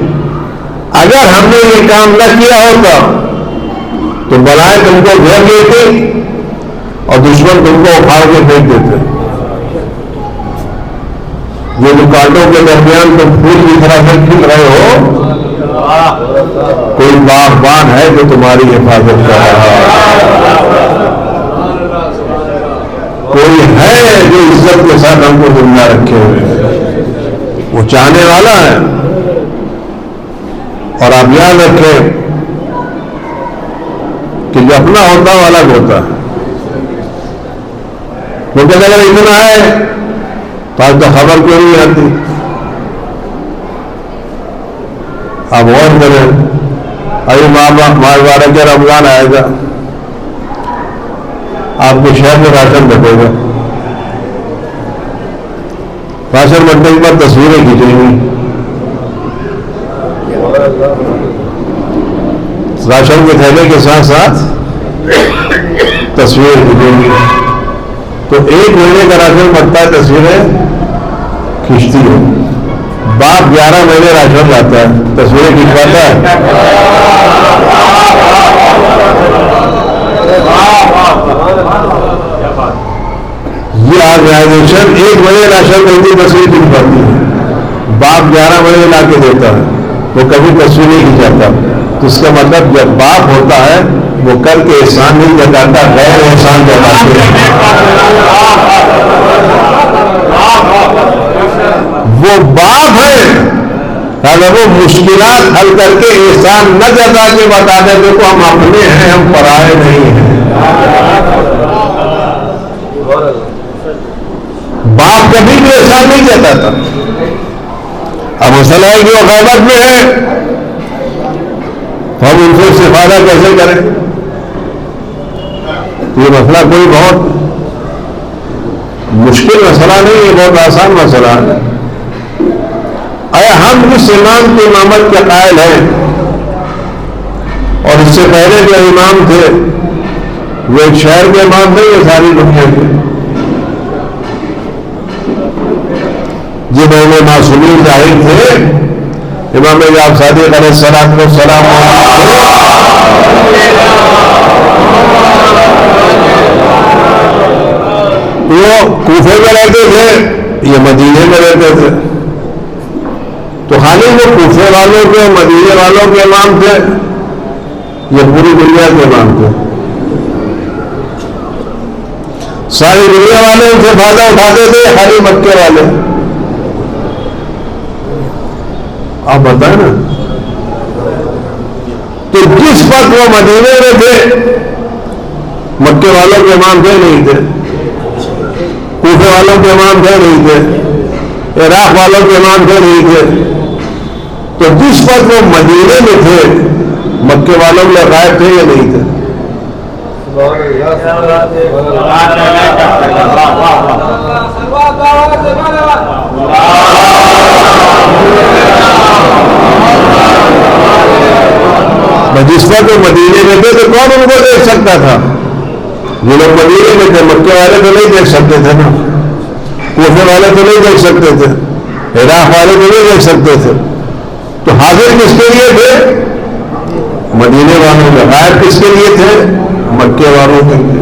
اگر ہم نے یہ کام نہ کیا ہوتا تو بلائیں تم کو گھیر لیتی اور دشمن تم کو اکھاڑ کے پھینک دیتے۔ یہ جو کانٹوں کے درمیان تم پھول کی طرح سے کھل رہے ہو، کوئی باغبان ہے جو تمہاری حفاظت کر رہا ہے، کوئی ہے جو عزت کے ساتھ ہم کو زندہ رکھے ہوئے ہے، وہ چاہنے والا ہے۔ اور آپ یاد رکھیں کہ جو اپنا ہوتا ہے وہ الگ ہوتا ہے۔ وہ کہتے اگر اتنا ہے تو آج تو خبر کیوں نہیں آتی؟ آپ غور کریں، ابھی ماہ مبارک رمضان آئے گا، آپ کے شہر میں راشن بٹے گا، راشن بٹنے کے بعد تصویریں کھینچیں گی، راشن کے تھیلے کے ساتھ ساتھ تصویریں کھینچیں گی، تو ایک مہینے کا راشن بٹتا ہے، تصویریں کھینچتی ہے۔ باپ 11 مہینے راشن لاتا ہے، تصویریں کھینچواتا ہے۔ یہ آرگنائزیشن ایک مہینے راشن دیتی، تصویر کھینچواتی ہے۔ باپ 11 مہینے لا کے دیتا ہے، وہ کبھی تصویر نہیں کھینچاتا۔ تو اس کا مطلب جب باپ ہوتا ہے وہ کر کے احسان نہیں جتاتا، غیر احسان جتاتے ہیں۔ وہ باپ ہے اگر وہ مشکلات حل کر کے احسان نہ جتا کے بتا دیں دیکھو ہم اپنے ہیں، ہم پرائے نہیں ہیں۔ باپ کبھی بھی احسان نہیں جتاتا۔ اب مسئلہ ہے کہ وہ غیبت میں ہے، تو ہم ان سے استفادہ کیسے کریں؟ یہ مسئلہ کوئی بہت مشکل مسئلہ نہیں ہے، بہت آسان مسئلہ ہے۔ ہم جس امام کی امامت کے قائل ہیں اور اس سے پہلے جو امام تھے وہ ایک شہر کے امام تھے، یہ ساری دنیا کے، جنہوں نے معصومین ظاہر تھے، امام جعفر صادق علیہ السلام وہ کوفے میں رہتے تھے، یہ مدینے میں رہتے تھے، تو خالی وہ کوفے والوں کے مدینے والوں کے امام تھے، یہ پوری دنیا کے امام تھے۔ ساری دنیا والے ان سے فائدہ اٹھاتے تھے، خالی مکے والے۔ آپ بتائیں نا، تو جس وقت وہ مدینے میں تھے مکے والوں کے امام تھے نہیں تھے، کوفے والوں کے امام تھے نہیں تھے، عراق والوں کے امام تھے نہیں تھے، تو جس وقت وہ مدینے میں تھے مکے والوں میں غائب تھے یا نہیں تھے؟ جس وقت وہ مدینے میں تھے تو کون ان کو دیکھ سکتا تھا؟ جو لوگ مدینے میں تھے، مکے والے تو نہیں دیکھ سکتے تھے نا، کوفے والے تو نہیں دیکھ سکتے تھے، عراق والے تو نہیں دیکھ سکتے تھے. تو حاضر کس کے لیے تھے؟ مدینے والوں کے. غائب کس کے لیے تھے؟ مکے والوں کے لیے.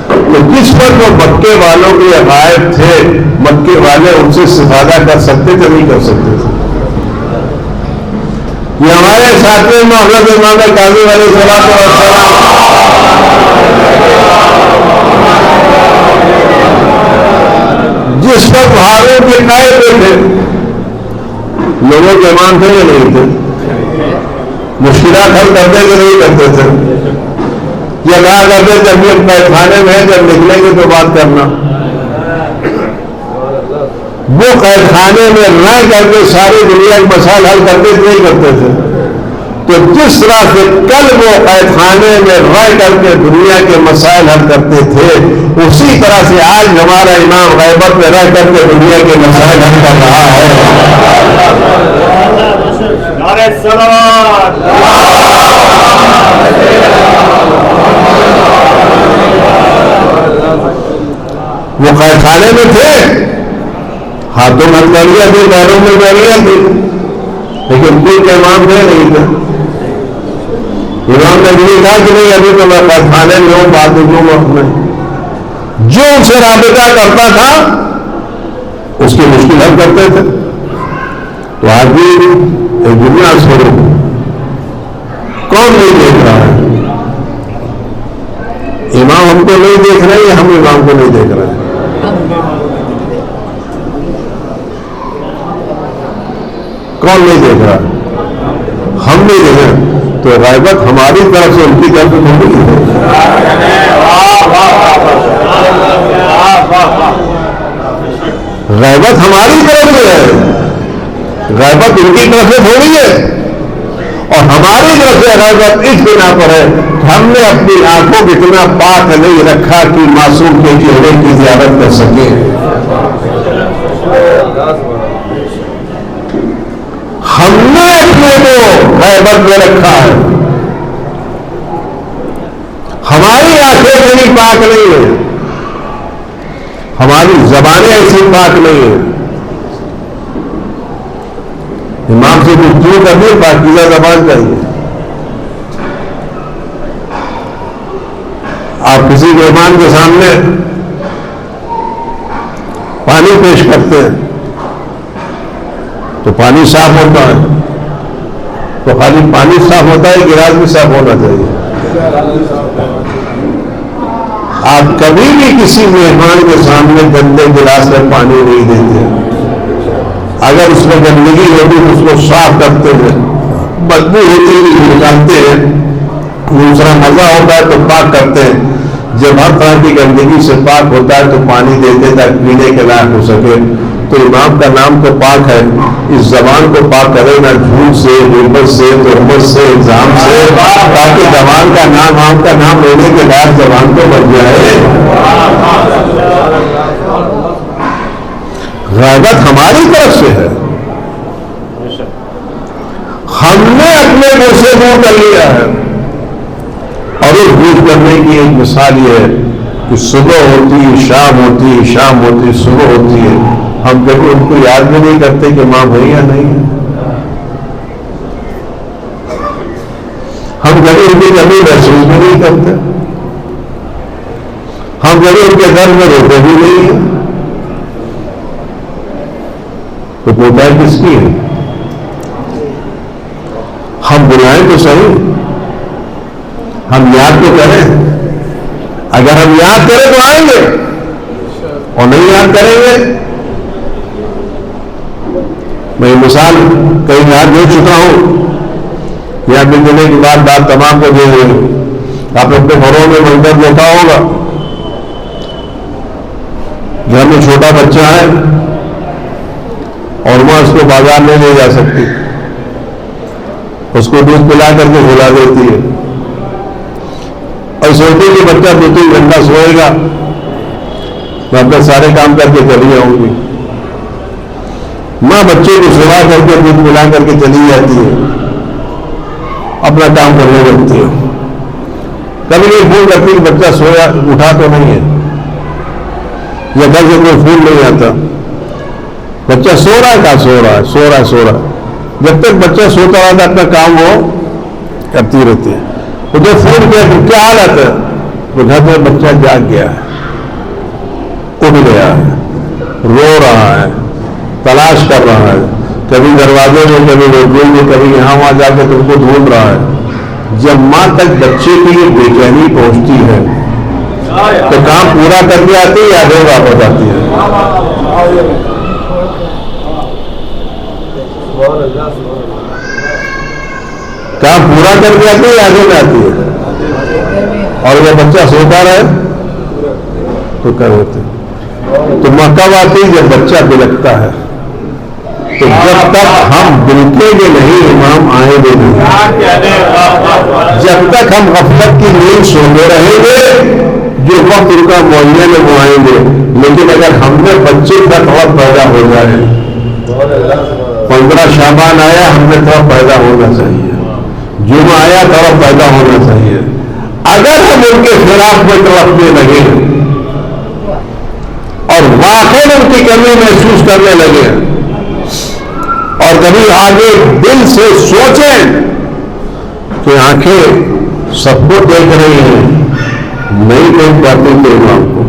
تو جس وقت وہ مکے والوں کے غائب تھے، مکے والے ان سے استفادہ کر سکتے تھے نہیں کر سکتے تھے. یہ ہمارے ساتھ میں حضرت امام کاظم علیہ الصلوۃ والسلام جس وقت ہارون کے قائد پہ تھے، لوگوں کے امام تھے یا نہیں تھے؟ مشکلات حل کرتے کہ نہیں کرتے تھے؟ یا کہا کرتے جب بھی قید خانے میں جب نکلیں گے تو بات کرنا. وہ قید خانے میں رہ کر کے ساری دنیا کے مسائل حل کرتے تھے نہیں کرتے تھے؟ تو جس طرح سے کل وہ قید خانے میں رہ کر کے دنیا کے مسائل حل کرتے تھے، اسی طرح سے آج ہمارا امام غیبت میں رہ کر کے دنیا کے مسائل حل کر رہا ہے. وہ قید خانے میں تھے، ہاتھوں میں ہتھیلیاں تھی، پیروں میں بیڑیاں تھی، لیکن دل کے امام تھے نہیں تھے. امام نے بھی کہا کہ نہیں ابھی تو میں قید خانے میں ہوں، بات دوں وقت میں. جو ان سے رابطہ کرتا تھا اس کی مشکل حل کرتے تھے. تو آج بھی ایک دنیا چھوڑو، کون نہیں دیکھ رہا ہے؟ امام ہم کو نہیں دیکھ رہے ہیں، ہم امام کو نہیں دیکھ رہے ہیں. کون نہیں دیکھ رہا؟ ہم نہیں دیکھ رہے. تو غیبت ہماری طرف سے ان کی طرف سے نہیں ہے. غیبت ہماری طرف سے ہے، غیبت ان کی طرف سے تھوڑی ہے. اور ہماری طرف سے غیبت اس بنا پر ہے کہ ہم نے اپنی آنکھوں کو اتنا پاک نہیں رکھا کہ معصوم کے چہرے کی زیارت کر سکے. ہم نے اپنے کو غیبت میں رکھا ہے. ہماری آنکھیں اتنی پاک نہیں ہیں، ہماری زبانیں ایسی پاک نہیں ہیں. امام سے گفتگو کرنی پاکیزہ زبان چاہیے. آپ کسی مہمان کے سامنے پانی پیش کرتے ہیں تو پانی صاف ہوتا ہے. تو خالی پانی صاف ہوتا ہے، گلاس بھی صاف ہونا چاہیے. آپ کبھی بھی کسی مہمان کے سامنے گندے گلاس میں پانی نہیں دیتے. اگر اس میں گندگی ہوتی تو اس کو صاف کرتے ہیں، بدبو ہوتی ہے نکالتے ہیں. دوسرا مزہ ہوتا ہے تو پاک کرتے ہیں. جب ہر طرح کی گندگی سے پاک ہوتا ہے تو پانی دیتے تاکہ پینے کے لائق ہو سکے. تو امام کا نام تو پاک ہے، اس زبان کو پاک کرے نہ جھوٹ سے، غیبت سے، تہمت سے، الزام سے، تاکہ زبان کا نام، آپ کا نام لینے کے لائق زبان تو بن جائے. غیبت ہماری طرف سے ہے، ہم نے اپنے منہ سے دور کر لیا ہے. اور اس دور کرنے کی ایک مثال یہ ہے کہ صبح ہوتی، شام ہوتی، شام ہوتی، صبح ہوتی ہے، ہم کبھی ان کو یاد بھی نہیں کرتے کہ ماں ہے یا نہیں ہے. ہم کبھی ان کی کمی محسوس بھی نہیں کرتے. ہم کبھی ان کے گھر میں روتے بھی نہیں ہیں. تو کوتاہی کس کی ہے؟ ہم بلائیں تو صحیح، ہم یاد تو کریں. اگر ہم یاد کریں تو آئیں گے، اور نہیں یاد کریں گے. میں مثال کئی یاد دے چکا ہوں، یہاں ملنے کے بعد بات تمام کو دے دیں. آپ اپنے گھروں میں منظر دیکھا ہوگا، گھر میں چھوٹا بچہ ہے اور ماں اس کو بازار میں لے جا سکتی، اس کو دودھ پلا کر کے کھلا دیتی ہے اور سوچتی کہ بچہ 2-3 گھنٹہ سوئے گا، میں اپنے سارے کام کر کے چلی جاؤں گی. ماں بچے کو سلا کر کے دودھ پلا کر کے چلی جاتی ہے. اپنا کام کرنے لگتی ہے. کبھی نہیں فون کرتی کہ بچہ سویا اٹھا تو نہیں ہے, یا گھر سے کوئی فون نہیں آتا. بچہ سو رہا ہے, کہاں سو رہا ہے, سو رہا ہے, سو رہا ہے. جب تک بچہ سوتا رہتا ہے اپنا کام وہ کرتی رہتی ہے. تو جب فون کیا تو کیا حالت ہے, تو گھر میں بچہ جاگ گیا ہے, اٹھ گیا ہے, رو رہا ہے, تلاش کر رہا ہے, کبھی دروازے میں, کبھی روڈ میں, کبھی یہاں وہاں جا کے تم کو ڈھونڈ رہا ہے. جب ماں تک بچے کی یہ بے چینی پہنچتی ہے تو کام پورا کر کے آتی ہے یا آگے واپس آتی ہے؟ کام پورا کر کے آتی ہے یا آگے میں آتی ہے؟ اور وہ بچہ سوتا رہے تو کر ہوتے. تو ماں کب آتی ہے جب بچہ بلکتا ہے. تو جب تک ہم بلکیں گے نہیں امام آئیں گے نہیں. جب تک ہم غفلت کی نیند سوتے رہیں گے جو وقت ان کا معین ہے وہ آئیں گے. لیکن اگر ہم نے بچے کا تھوڑا پیدا ہو جائے, 15 شعبان آیا ہم نے تھوڑا پیدا ہونا چاہیے, جمعہ آیا تھوڑا پیدا ہونا چاہیے. اگر ہم ان کے خلاف میں تڑپنے لگے اور واقعی ان کی کمی محسوس کرنے لگے اور کبھی آگے دل سے سوچیں کہ آنکھیں سب کو دیکھ رہی ہیں, نہیں دیکھ پاتی تو امام کو,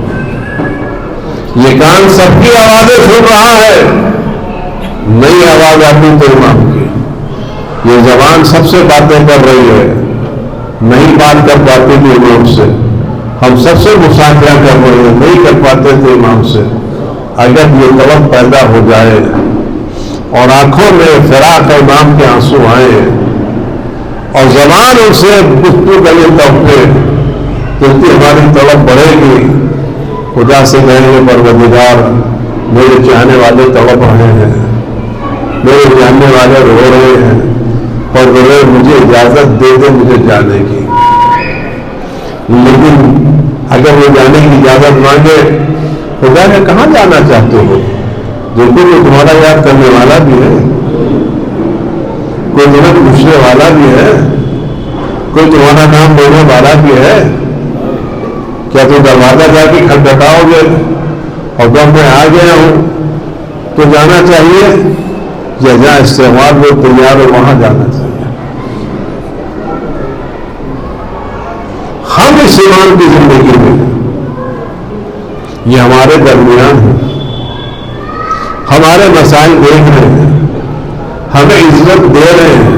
یہ کان سب کی آوازیں سن رہا ہے, نئی آواز آتی تو امام کی, یہ زبان سب سے باتیں کر رہی ہے, نہیں بات کر پاتی تھی امام سے, ہم سب سے مصافحہ کر رہے ہیں, نہیں کر پاتے تھے امام سے. اگر یہ طلب پیدا ہو جائے اور آنکھوں میں فراق امام کے آنسو آئے اور زبان ان سے گفتگو کرنے توقع تو ہماری طلب بڑھے گی. خدا سے کہیں گے پروردگار میرے چاہنے والے تڑپ رہے ہیں, میرے جاننے والے رو رہے ہیں, اور مجھے اجازت دے دے مجھے جانے کی. لیکن اگر وہ جانے کی اجازت مانگے, خدا نے کہاں جانا چاہتے ہو؟ دیکھو وہ تمہارا یاد کرنے والا بھی ہے, کوئی تمہیں پوچھنے والا بھی ہے, کوئی تمہارا نام لینے والا بھی ہے. کیا تم دروازہ جا کے کھٹکھٹاؤ گے اور جب میں آ گیا ہوں تو جانا چاہیے, یا جہاں استعمال وہ تیار ہو وہاں جانا چاہیے؟ ہم اس ایمان کی زندگی میں یہ ہمارے درمیان ہے, ہمارے مسائل دیکھ رہے ہیں, ہمیں عزت دے رہے ہیں,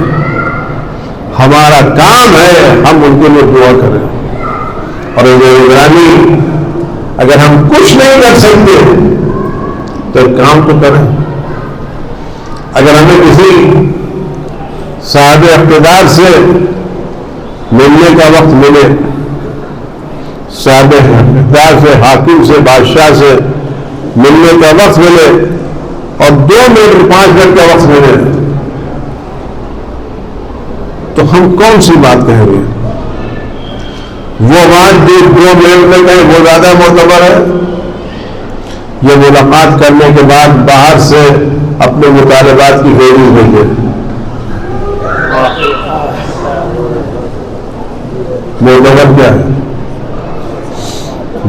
ہمارا کام ہے ہم ان کے لیے دعا کریں. اور نگرانی اگر ہم کچھ نہیں کر سکتے تو کام تو کریں. اگر ہمیں کسی صاحب اقتدار سے ملنے کا وقت ملے, صاحب اقتدار سے, حاکم سے, بادشاہ سے ملنے کا وقت ملے اور 2 منٹ 5 منٹ کا وقت ملے, تو ہم کون سی بات کہیں گے؟ وہ بات جو 2 منٹ میں کہیں وہ زیادہ معتبر ہے, یہ ملاقات کرنے کے بعد باہر سے اپنے مطالبات کی فہرست بھیجے. معتبر کیا ہے؟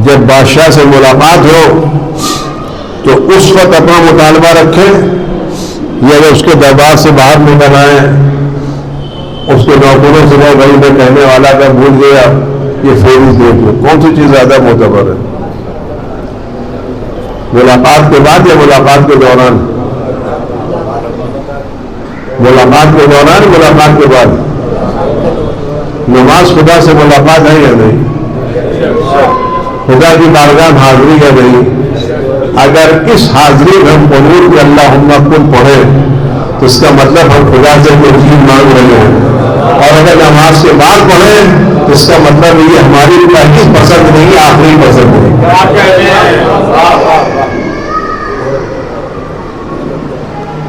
جب بادشاہ سے ملاقات ہو تو اس وقت اپنا مطالبہ رکھیں, یا اس کے دربار سے باہر نکل آئیں, اس کے نوکروں سے بھائی میں کہنے والا کا بھول گیا, یہ فہرست دیکھ لو. کون سی چیز زیادہ معتبر ہے؟ ملاقات کے بعد یا ملاقات کے دوران؟ ملاقات کے دوران, ملاقات کے بعد. نماز خدا سے ملاقات ہے یا نہیں؟ خدا کی بارگاہ میں حاضری ہے نہیں؟ اگر اس حاضری میں ہم قنوت کہ اللہم کن پڑھے تو اس کا مطلب ہم خدا سے کوئی چیز مانگ رہے ہیں, اور اگر نماز کے بعد پڑھیں تو اس کا مطلب یہ ہماری پہلی پسند نہیں, آخری پسند ہے.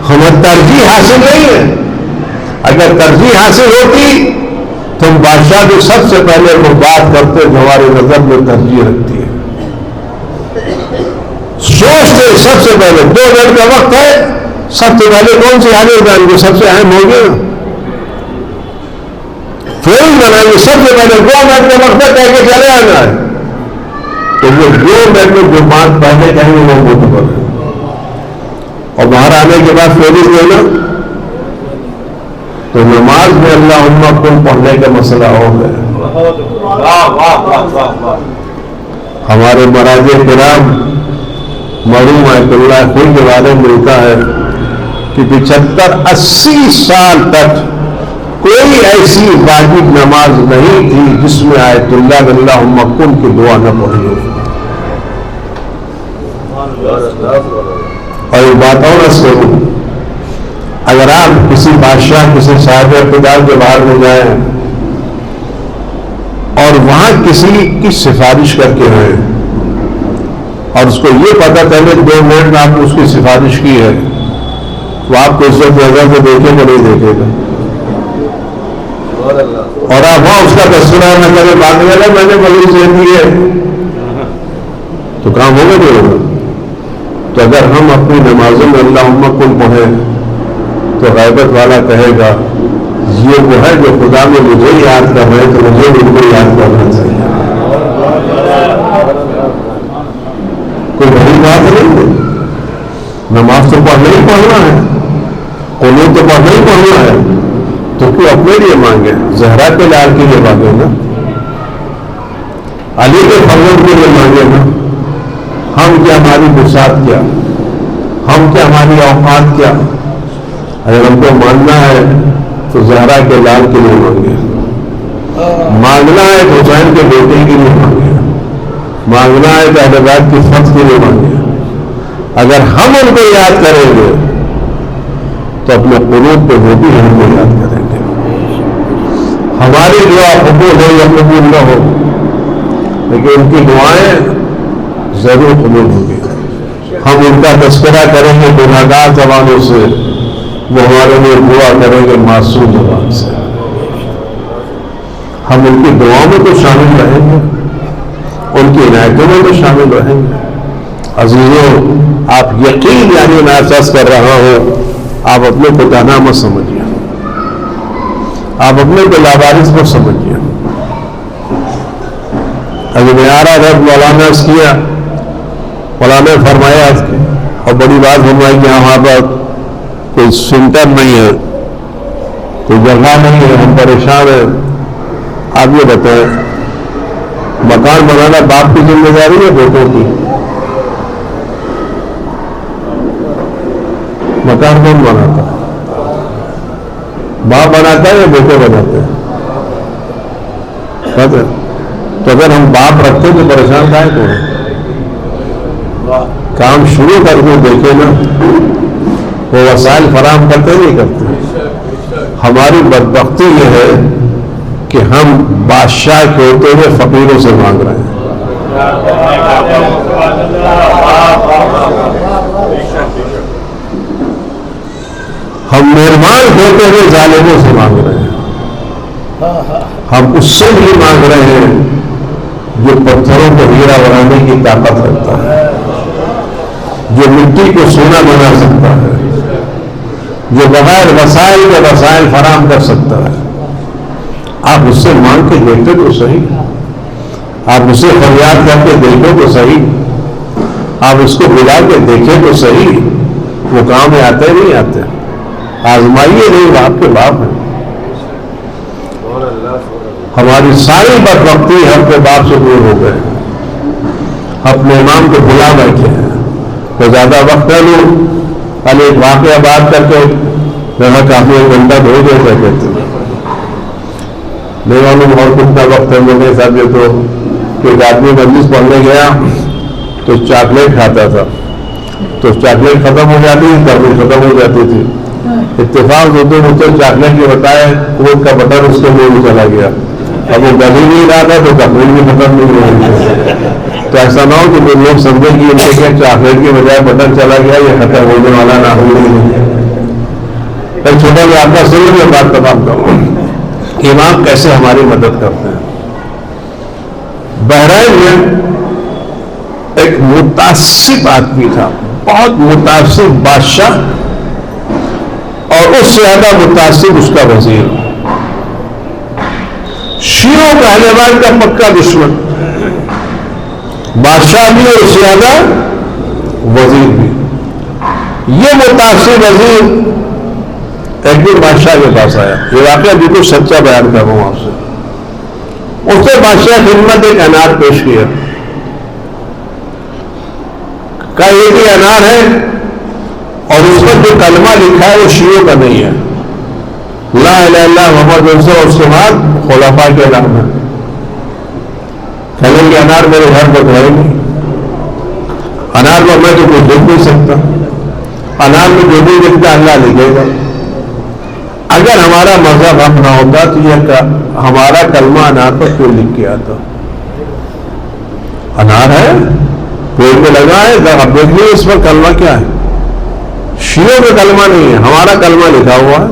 ہمیں ترجیح حاصل نہیں ہے. اگر ترجیح حاصل ہوتی تو ہم بادشاہ جو سب سے پہلے وہ بات کرتے جو ہماری نظر میں ترجیح رکھتی ہے. سوچتے سب سے پہلے 2 منٹ کا وقت ہے, سب سے پہلے کون سی حاجت ہے جو سب سے اہم ہوگی؟ میں نے 2 منٹ کا وقت کہہ کے چلے آنا ہے، تو وہ 2 منٹ میں جو بات پہلے کہیں گے وہ معتبر ہے، اور باہر آنے کے بعد فیری دینا تو نماز میں اللہم کن پڑھنے کا مسئلہ ہو گیا۔ ہمارے مراجع کرام مرحوم آیت اللہ خود کے بارے میں ملتا ہے کہ 75-80 سال تک کوئی ایسی واجب نماز نہیں تھی جس میں آیت اللہ اللہم کن کی دعا نہ پڑھی ہو۔ اور ایک بات اور سنو، اگر آپ کسی بادشاہ کسی صاحب اقتدار کے باہر میں جائیں اور وہاں کسی کی سفارش کر کے ہیں اور اس کو یہ پتا چلے 2 منٹ میں آپ نے اس کی سفارش کی ہے، تو آپ کو عزت نظر سے دیکھے گا نہیں دیکھے گا، اور آپ وہاں اس کا تذکرہ نہ کرے بعد میں نے بڑی زندگی ہے تو کام ہوگا نہیں ہوگا۔ تو اگر ہم اپنی نمازوں میں اللہم کن پڑھیں تو غیبت والا کہے گا یہ وہ ہے جو خدا میں مجھے یاد کر رہے تو مجھے بھی ان کو یاد کرنا چاہیے۔ کوئی بڑی بات نہیں ہے، نماز تو پڑھنا ہی پڑھنا ہے، قنوت تو پڑھنا ہی پڑھنا ہے، تو کیوں اپنے لیے مانگے؟ زہرا کے لال کے لیے مانگے نا، علی کے فرزند کے لیے مانگے نا۔ ہم کیا، ہماری بساط کیا، ہم کیا، ہماری اوقات کیا؟ اگر ہم کو ماننا ہے تو زہرا کے لال کے لیے مانگے، مانگنا ہے تو حسین کے بیٹے کے لیے مانگے، مانگنا ہے تو اہل بیت کی فتح کے لیے مانگے۔ اگر ہم ان کو یاد کریں گے تو اپنے قنوت پہ وہ بھی ہم کو یاد کریں گے۔ ہماری دعا قبول ہو یا قبول نہ ہو، لیکن ان کی دعائیں ضرور قبول ہوں گی۔ ہم ان کا تذکرہ کریں گے گناہگار زبانوں سے، وہ ہمارے لیے دعا کریں گے معصوم زبان سے۔ ہم ان کی دعاؤں میں تو شامل رہیں گے، ان کی عنایتوں میں تو شامل رہیں گے۔ عزیزوں، آپ یقین یعنی میں احساس کر رہا ہوں، آپ اپنے کو تنہا مت سمجھیے، آپ اپنے کو لاوارث مت سمجھیے۔ ابھی میں آ رہا تھا مولانا اس کیا، مولانا نے فرمایا اور بڑی بات فرمائی کہ وہاں پر کوئی سینٹر نہیں ہے، کوئی جگہ نہیں ہے، ہم پریشان ہیں۔ آپ یہ بتائیں مکان بنانا باپ کی ذمہ داری ہے بیٹوں کی؟ مکان کون بناتا ہے؟ باپ بناتا ہے یا بیٹے بناتے ہیں؟ تو اگر ہم باپ رکھتے تو پریشان کائیں کو ہیں؟ کام شروع کر کے دیکھیں نا، وہ وسائل فراہم کرتے نہیں کرتے۔ ہماری بدبختی یہ ہے کہ ہم بادشاہ کے ہوتے ہوئے فقیروں سے مانگ رہے ہیں۔ ہم مہربان ہوتے ہوئے ظالموں سے مانگ رہے ہیں۔ ہم اس سے بھی مانگ رہے ہیں جو پتھروں کو ہیرا بنانے کی طاقت رکھتا ہے، جو مٹی کو سونا بنا سکتا ہے، جو بغیر وسائل کے وسائل فراہم کر سکتا ہے۔ آپ اس سے مانگ کے دیکھتے تو صحیح، آپ اسے فریاد کر کے دیکھو تو صحیح، آپ اس کو بلا کے دیکھیں تو صحیح، وہ کام میں آتے نہیں آتے؟ آزمائیے نہیں، آپ کے باپ ہیں۔ ہماری ساری بدبختی ہم کے باپ سے دور ہو گئے، اپنے امام کو بلا بیٹھے ہیں۔ تو زیادہ وقت نہ لوں، کل ایک واقعہ بات کر کے جہاں کافی 1 گھنٹہ ہو گئے تھے کہتے ہیں نہیں معلوم اور کتنا وقت ہے میرے ساتھ۔ یہ تو کہ ایک آدمی مجلس پڑھنے گیا تو چاکلیٹ کھاتا تھا، تو چاکلیٹ ختم ہو جاتی تھی، تربیت ختم ہو جاتی تھی۔ اتفاق دو مجھے چاکلیٹ کے بتائے کوٹ کا بٹن اس کے منہ میں چلا گیا، اب وہ گل ہی نہیں رہا تھا تو چاکلیٹ بھی ختم نہیں ہو رہی۔ تو ایسا نہ ہو کہ لوگ سمجھے کہ ان کے چاکلیٹ کے بجائے بٹن چلا گیا، یہ ختم ہونے والا نہ ہو رہی۔ ایک چھوٹا سا آپ کا سنوں میں بات تمام کروں، امام کیسے ہماری مدد کرتے ہیں۔ بحرین میں ایک متعصب آدمی تھا، بہت متعصب بادشاہ، اور اس سے زیادہ متعصب اس کا وزیر۔ شیعوں پہلے بار کا پکا دشمن، بادشاہ بھی اور زیادہ وزیر بھی. یہ متاثر وزیر ایک دن بادشاہ کے پاس آیا. یہ واقعہ بالکل سچا بیان کر رہا ہوں آپ سے. اس نے بادشاہ خدمت ایک انار پیش کیا. کہا یہ بھی انار ہے اور اس پر جو کلمہ لکھا ہے وہ شیعوں کا نہیں ہے. لا الہ الا اللہ محمد رسول اللہ، اس کے بعد خلفاء کے نام ہے. کہنے کہ انار میرے گھر پر ہے نہیں، انار پر میں تو کچھ لکھ نہیں سکتا. انار میں جو بھی لکھتا اللہ لکھے گا. اگر ہمارا مذہب ہم نہ ہوتا تو یہ ہمارا کلمہ انار پر کیوں لکھ کے آتا؟ انار ہے، پیڑ پہ لگا ہے، اب دیکھ لیے اس پر کلمہ کیا ہے. شیعوں کا کلمہ نہیں ہے، ہمارا کلمہ لکھا ہوا ہے.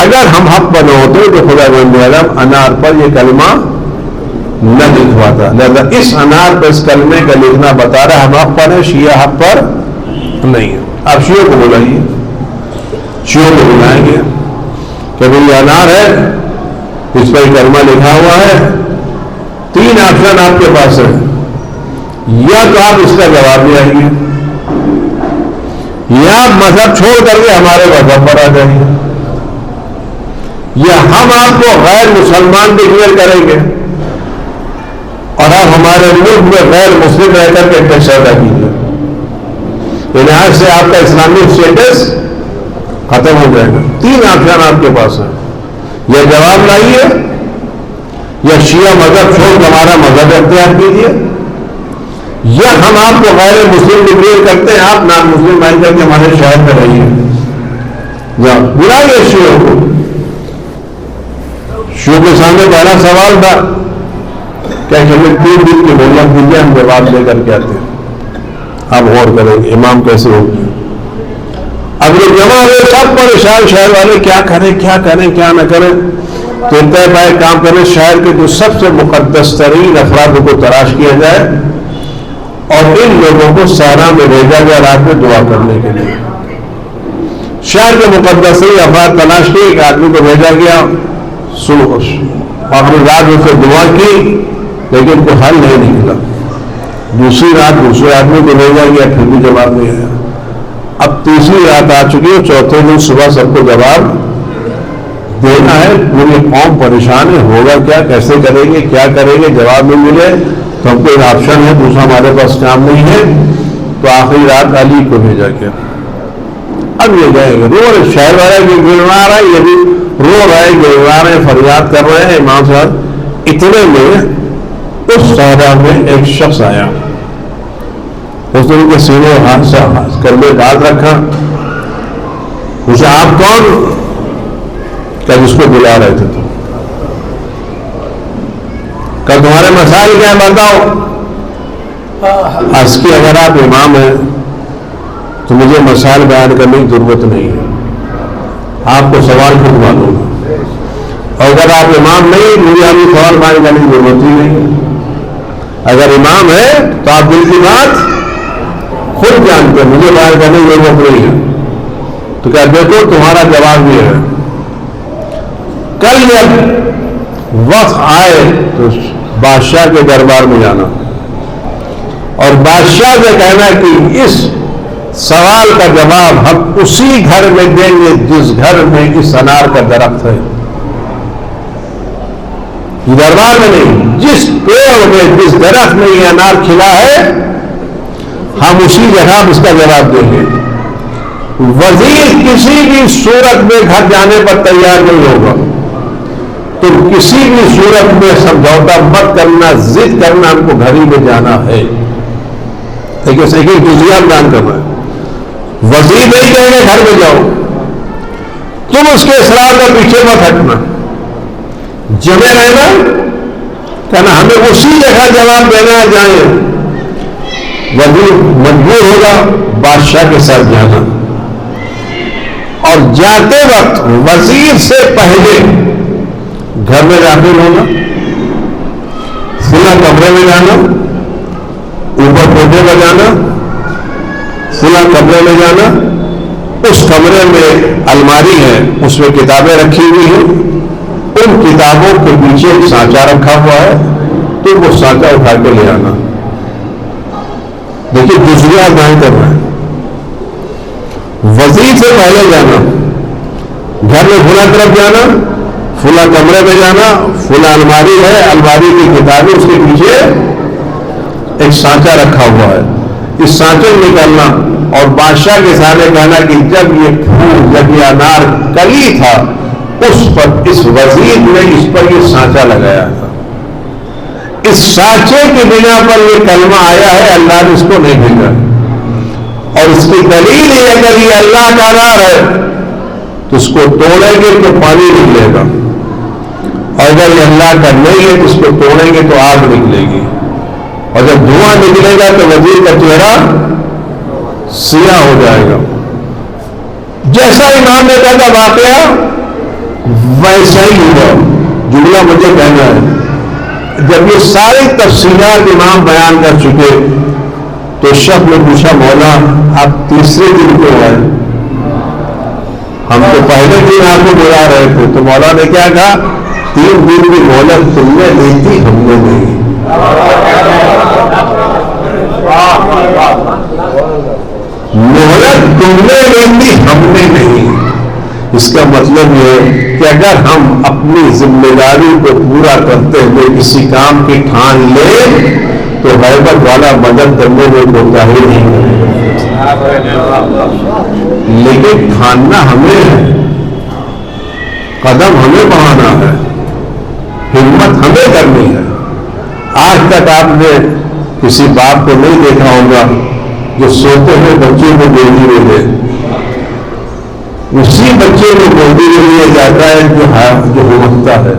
اگر ہم حق پر نہ ہوتے تو خدا بند عالم انار پر یہ کلمہ نہ لکھواتا. لہذا اس انار پر اس کلمے کا لکھنا بتا رہا ہے ہم حق پر ہیں، شیعہ حق پر نہیں ہے. آپ شیعوں کو بلائیے، شیعوں کو بلائیں گے کہ بھئی یہ انار ہے، اس پر کلمہ لکھا ہوا ہے. 3 آپشن آپ کے پاس ہے. یا تو آپ اس کا جواب دے آئیں گے، یا آپ مذہب چھوڑ کر کے ہمارے مذہب پر آ جائیں گے، یا ہم آپ کو غیر مسلمان ڈکلیئر کریں گے اور آپ ہمارے ملک میں غیر مسلم رہ کر کے ٹیکس ادا کیجیے. آج سے آپ کا اسلامی اسٹیٹس ختم ہو جائے گا. 3 آپشن آپ کے پاس ہیں. یا جواب لائیے، یا شیعہ مذہب چھوڑ کر ہمارا مذہب اختیار کیجیے، یا ہم آپ کو غیر مسلم ڈکلیئر کرتے ہیں، آپ نان مسلم بن کر کے ہمارے شہر میں رہیے. یا بلائیے شیعوں کو. شیعوں کے سامنے پہلا سوال تھا کہ ہمیں 3 دن کی مہلت دیجیے، ہم جواب لے کر کے آتے ہیں. آپ غور کریں گے امام کیسے ہوگی. اب یہ جمع ہوئے سب پریشان، شہر والے کیا کریں کیا کریں کیا نہ کریں. تو طے پائے کام کریں، شہر کے جو سب سے مقدس ترین افراد کو تلاش کیا جائے اور ان لوگوں کو صحرا میں بھیجا گیا رات میں دعا کرنے کے لیے. شہر کے مقدس ترین افراد تلاش کیے، ایک آدمی کو بھیجا گیا اپنی رات میں سے دعا کی لیکن کوئی حل نہیں نکلا. دوسری رات دوسرے آدمی کو بھیجا گیا، پھر بھی جواب نہیں آیا. اب تیسری رات آ چکی ہے، چوتھے دن صبح سب کو جواب دینا ہے. پوری قوم پریشان ہے، ہوگا کیا، کیسے کریں گے، کیا کریں گے. جواب نہیں ملے تو ہم کو ایک آپشن ہے، دوسرا ہمارے پاس کام نہیں ہے. تو آخری رات علی کو بھیجا گیا. اب یہ جائے گا، رو رہے شہر والے بھی گروا رہا ہے، یہ بھی رو رہے گروا رہے، فریاد کر رہے ہیں. امام صاحب اتنے میں اس صحرا میں ایک شخص آیا. اس نے ان کے سینے ہاتھ سے کر میں ہاتھ رکھا. پوچھا آپ کون؟ کیا جس کو بلا رہے تھے تم؟ کہ تمہارے مسائل کیا بتاؤ. اس کی اگر آپ امام ہیں تو مجھے مسائل بیان کرنے کی ضرورت نہیں ہے، آپ کو سوال خود معلوم ہے. اور اگر آپ امام نہیں، مجھے ابھی سوال بیان کرنے کی ضرورت ہی نہیں ہے. اگر امام ہے تو آپ دل کی بات خود جانتے ہیں، مجھے بیان کرنے کی ضرورت نہیں ہے. تو کیا دیکھو تمہارا جواب یہ ہے، کل جب وقت آئے تو بادشاہ کے دربار میں جانا اور بادشاہ سے کہنا کہ اس سوال کا جواب ہم اسی گھر میں دیں گے جس گھر میں اس انار کا درخت ہے. دربار میں نہیں، جس پیڑ میں جس درخت میں یہ انار کھلا ہے ہم اسی جگہ اس کا جواب دیں گے. وزیر کسی بھی صورت میں گھر جانے پر تیار نہیں ہوگا. تو کسی بھی صورت میں سمجھوتا مت کرنا، ضد کرنا، ہم کو گھر ہی میں جانا ہے. لیکن ایک جزیات بیان کرنا ہے. وزیر نہیں کہیں گے گھر میں جاؤ، تم اس کے اصرار کا پیچھے مت ہٹنا، جمے رہنا، کہنا ہمیں اسی جگہ جواب دینا ہے جائیں. وزیر مجبور ہوگا بادشاہ کے ساتھ جانا اور جاتے وقت وزیر سے پہلے گھر میں داخل ہونا، فلاں کمرے میں جانا، اوپر پوٹے میں جانا، فلاں کمرے میں جانا. اس کمرے میں الماری ہے، اس میں کتابیں رکھی ہوئی ہیں، ان کتابوں کے پیچھے ایک سانچہ رکھا ہوا ہے، تو وہ سانچہ اٹھا کے لے آنا. دیکھیے دوسری آزمائش کر رہے ہیں. وزیر سے پہلے جانا، گھر میں فلاں طرف جانا، فلاں کمرے میں جانا، فلاں الماری ہے، الماری کی کتابیں اس کے پیچھے ایک سانچہ رکھا ہوا ہے، اس سانچے میں نکالنا اور بادشاہ کے سامنے کہنا کہ جب یہ پھول، جب یہ انار کلی تھا، اس پر اس وزیر نے اس پر یہ سانچہ لگایا تھا. اس سانچے کی بنا پر یہ کلمہ آیا ہے، اللہ نے اس کو نہیں بھیجا. اور اس کی دلیل ہے اگر یہ اللہ کا انار ہے تو اس کو توڑیں گے تو پانی نکلے گا، اور اگر یہ اللہ کا نہیں ہے تو اس کو توڑیں گے تو آگ نکلے گی، اور جب دھواں نکلے گا تو وزیر کا چہرہ سیاہ ہو جائے گا. جیسا امام نے کہا تھا واقعہ ویسا ہی ہوا. جملہ مجھے کہنا ہے. جب یہ ساری تفصیلات امام بیان کر چکے تو شخص نے پوچھا مولا آپ تیسرے دن کیوں آئے؟ ہم تو پہلے دن آپ کو بلا رہے تھے. تو مولا نے کیا کہا؟ 3 دن کی مہلت تم نے دی تھی، ہم نے نہیں. مہلت تم نے لی تھی، ہم نے نہیں. اس کا مطلب یہ ہے کہ اگر ہم اپنی ذمہ داری کو پورا کرتے ہوئے کسی کام کی ٹھان لیں تو غیبت والا مدد کرنے میں کوتاہی نہیں کرے. لیکن ٹھاننا ہمیں ہے، قدم ہمیں بڑھانا ہے، ہمت ہمیں کرنی ہے. آج تک آپ نے کسی باپ کو نہیں دیکھا ہوگا جو سوتے ہوئے بچے کو گودی میں دے. اسی بچے کو گودی میں لیا جاتا ہے جو ہمکتا ہے،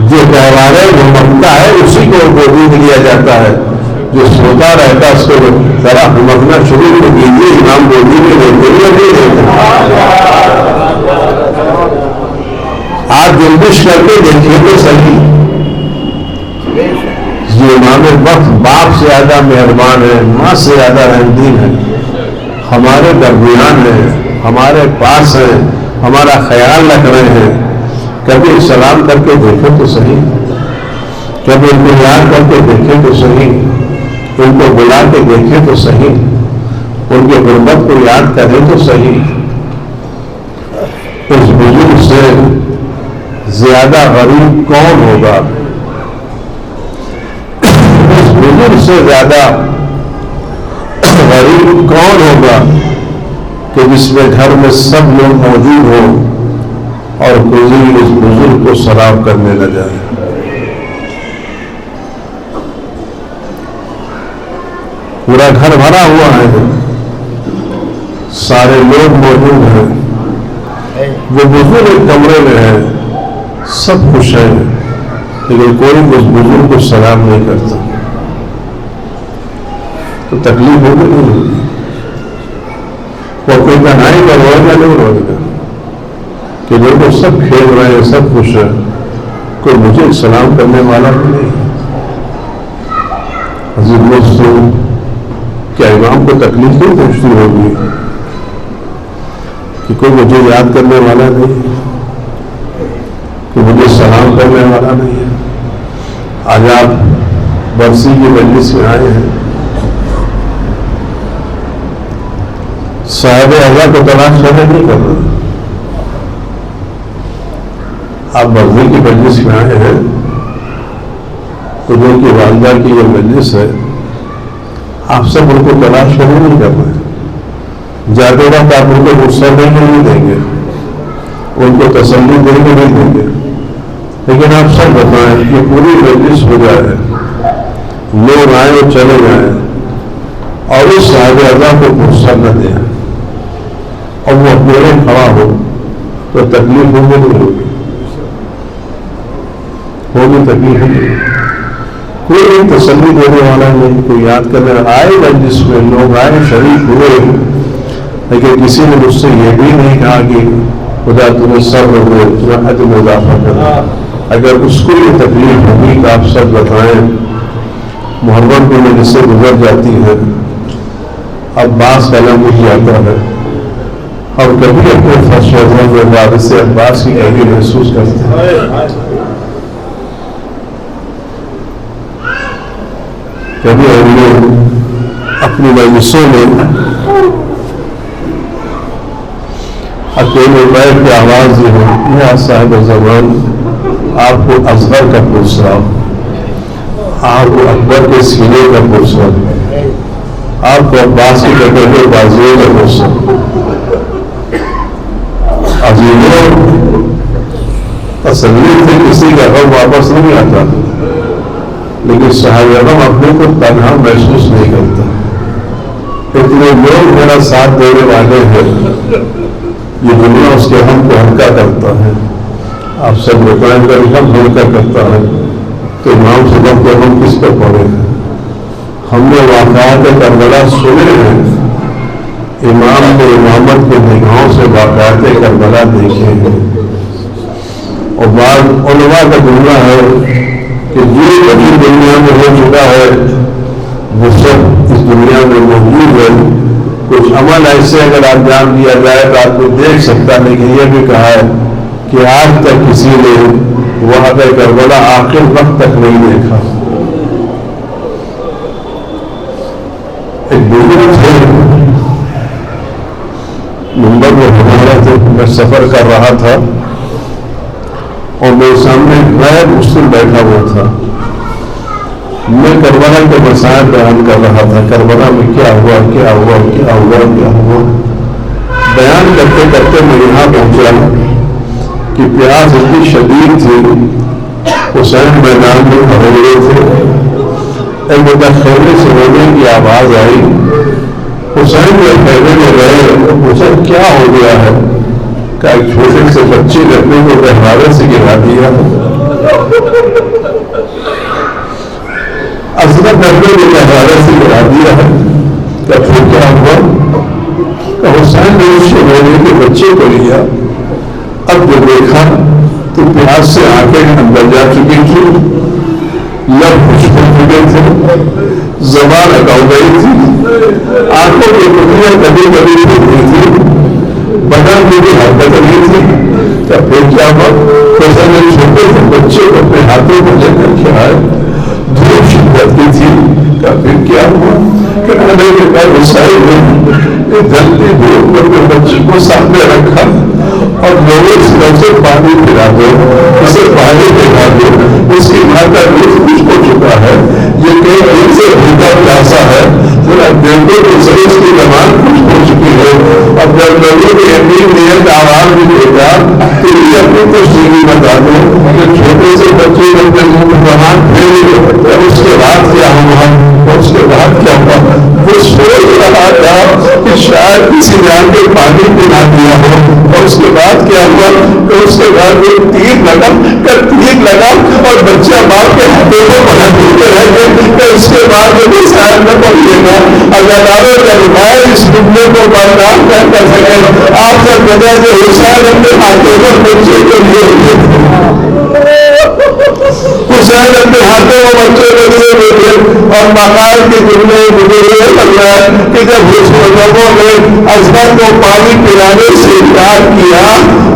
جو تہوارے ہمکتا ہے اسی کو گودی میں لیا جاتا ہے. جو سوتا رہتا ہے اس کو ذرا ہمکنا شروع کر دیجیے، امام گودی میں لیتے ہی نہیں دیتے. آپ جنبش کر کے دیکھیے تو صحیح. یہ امام وقت باپ سے زیادہ مہربان ہے، ماں سے زیادہ رحمدل ہے، ہمارے درمیان ہے، ہمارے پاس ہے، ہمارا خیال رکھ رہے ہیں. کبھی سلام کر کے دیکھیں تو صحیح، کبھی ان کو یاد کر کے دیکھیں تو صحیح، ان کو بلا کے دیکھیں تو صحیح، ان کے غربت کو یاد کریں تو صحیح. اس بزرگ سے زیادہ غریب کون ہوگا؟ اس بزرگ سے زیادہ غریب کون ہوگا کہ جس میں گھر میں سب لوگ موجود ہوں اور کوئی اس بزرگ کو سلام کرنے نہ جائے. پورا گھر بھرا ہوا ہے، سارے لوگ موجود ہیں، وہ بزرگ ایک کمرے میں ہے، سب خوش ہیں، لیکن کوئی اس بزرگ کو سلام نہیں کرتا. تو تکلیف ہوگی نہیں ہوگی؟ وہ کوئی تنہائی کا روئے گا نہیں روئے گا کہ لوگ سب کھیل رہے ہیں، سب خوش ہیں، کوئی مجھے سلام کرنے والا بھی نہیں. عزیز کیا امام کو تکلیف نہیں پہنچتی ہوگی کہ کوئی مجھے یاد کرنے والا نہیں، کہ مجھے سلام کرنے والا نہیں ہے؟ آج آپ برسی کی مجلس میں آئے ہیں، صاحب اللہ کو تلاش کرنے نہیں کر رہے. آپ برسی کی مجلس میں آئے ہیں تو جو کہ والدہ کی یہ مجلس ہے، آپ سب ان کو تلاش کرنے نہیں کر رہے. جاتے وقت آپ ان کو غصہ دینے نہیں دیں گے، ان کو تسلی دینے نہیں دیں گے، لیکن آپ سب بتائیں کہ پوری مجلس ہو جائے، لوگ آئیں اور چلے جائیں اور اس صاحب اللہ کو غصہ نہ دیں اور وہ اکیلے کھڑا ہو تو تکلیف ہوگی نہیں ہوگی؟ ہوگی تکلیف ہوگی. کوئی تسلی دینے والا نہیں، کوئی یاد کرنے والا. آئے مجلس میں لوگ آئے، شریک ہوئے، لیکن کسی نے مجھ سے یہ بھی نہیں کہا کہ خدا تمہیں صبر ہوئے، تمہیں حد میں اضافہ کرنا. اگر اس کو یہ تکلیف ہوگی تو آپ سب بتائیں. محرم کی مجلس سے گزر جاتی ہے، اب بعض کا لفظ جاتا ہے، اور کبھی اپنے فرش میں وارث عباس کی کمی محسوس کرتے ہیں. کبھی ہم لوگ اپنی مجلسوں میں اکیلے بیٹھ کے آواز یہ ہو یا صاحب زمان آپ کو اصغر کا پوچھ رہا ہوں, آپ کو اکبر کے سینے کا پوچھ رہا ہوں, آپ کو عباس کی کٹے ہوئے بازوؤں کا پوچھ رہا ہوں. عظیموں تسلی سے کسی کا غم واپس نہیں آتا, لیکن صحابہ غم اپنے کو تنہا محسوس نہیں کرتا. اتنے لوگ میرا ساتھ دینے والے ہیں, یہ دنیا اس کے غم کو ہلکا کرتا ہے. آپ سب بتائیں کر غم ہلکا کرتا ہے تو امام سے غم کے غم کس کو پڑے گا. ہم نے واقعات کربلا سنے ہیں, امام نے امامت کے نگاہوں سے واقعات کربلا دیکھے ہیں. اور بعض علماء کا جملہ ہے کہ جو کبھی دنیا میں ہو چکا ہے وہ سب اس دنیا میں موجود ہے. کچھ عمل ایسے اگر انجام دیا جائے تو آدمی دیکھ سکتا, لیکن یہ بھی کہا ہے کہ آج تک کسی نے واقعہ کربلا آخر وقت تک نہیں دیکھا. ایک بزرگ تھے ممبئی میں ہمارا تھے, میں سفر کر رہا تھا اور میرے سامنے غیر مسلم بیٹھا ہوا تھا. میں کربلا کے مسائل بیان کر رہا تھا, کربلا میں کیا ہوا کیا ہوا کیا ہوا کیا ہوا. بیان کرتے کرتے میں یہاں پہنچا کہ پیاس اتنی شدید تھی, حسین میدان میں کھڑے ہوئے تھے. ایک مداخلے سے رونے کی آواز آئی. حسین جو خیمے میں گئے تو پوچھا کیا ہو گیا ہے, کہ ایک چھوٹے سے بچے نے اپنے کو گہوارے سے گرا دیا. اصغر ڈرنے کو گہوارے سے گرا دیا ہے. کہ پھر کیا ہوا, کہ حسین نے اس رونے کے بچے کو لیا. اب جو دیکھا تو پیاس سے آنکھیں اندر جا چکی تھی, لب خشک ہو چکے تھے, زبان اکاؤ گئی تھی, آنکھوں کی پتلیاں کبھی کبھی پھٹتی تھی, بدن میں بھی حرکت نہیں تھی. کیا پھر کیا ہوا, حسین نے چھوٹے سے بچے کو اپنے ہاتھوں کو لے کر کے آئے. دھوپ شدت کی تھی. کیا پھر کیا ہوا, کہ میں نے حسین نے جلدی دھوپ پر اپنے بچے کو سامنے رکھا اور لوگوں سے اسے پانی پلا دو, اسے پانی پلا دو, اس کی ماں کا دودھ کچھ ہو چکا ہے, یہ کئی دن سے بھوکا پیاسا ہے, ذرا دیکھو تو صحیح اس کی زبان کچھ ہو چکی ہے. اور جب لوگوں کی یقین نیت آواز بھی دے گا تو یہ اپنی تشریح بتا دو کہ چھوٹے سے بچے اپنے منہ میں زبان پھیلے, اس کے بعد کیا ہوا, اس کے بعد کیا ہوا. وہ سوچ رہا تھا کہ شاید کسی جان کے پانی پلا دیا ہو, اور اس کے بعد کیا ہوا کہ اس کے بعد وہ تیر لگا اور بچہ باپ کے ہاتھوں کو پکڑتے رہ گئے. کہ اس کے بعد وہ شاید نہ پہنچے گا. اللہ تعالیٰ کا روایت اس ڈبے کو برداشت نہ کر سکے. آپ سب وجہ سے حسین اپنے ہاتھوں کو بچے کو لیے, حسین اپنے ہاتھوں کو بچے کو لیے بیٹھے. اور مقال کے جملے مجھے یہ لگ رہا ہے کہ جب لوگوں نے اصغر کو پانی پلانے سے انکار کیا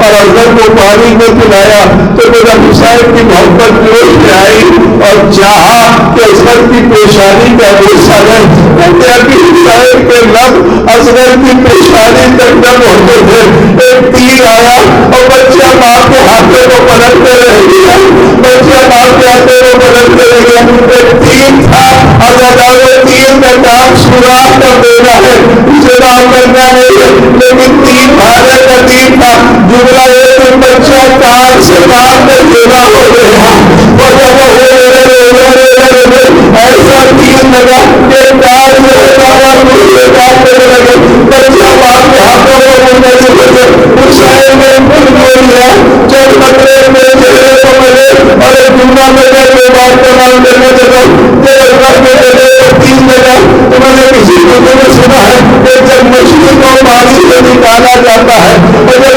اور اصغر کو پانی کو پلایا تو میرا حسین کی محبت جوش میں آئی اور چاہا کہ اصغر کی پیشانی کا بوسہ لے. ابھی حسین کے لب اصغر کی پیشانی تک نم ہوتے تھے. ایک تیر آیا اور بچہ باپ کے ہاتھوں کو پلٹتے رہ گیا, بچہ باپ کے ہاتھوں کو پلٹتے رہ گیا. ایک تیر تھا, اگر تیر کا کام سوراخ کر دینا ہے, اسے کام کرنا نہیں ہے, لیکن تیر بھاگے کا تیر تھا. جملہ ایک بچہ کار سے باہر میں دینا ہو گیا, اور جب وہ ایسا تیر لگا کہ کار سے مجھے کاٹنے لگے. بچہ باپ کے ہاتھوں کو ملنے لگے. حسین نے خود بول لیا, جب خطرے میں چہرے کو ملے اور ایک جملہ میں نے بات کمال کرنے لگا تیرے گھر میں تیر لگا. تو میں نے کسی کو سنا ہے کہ جب مچھلی کو پانی سے نکالا جاتا ہے اور جب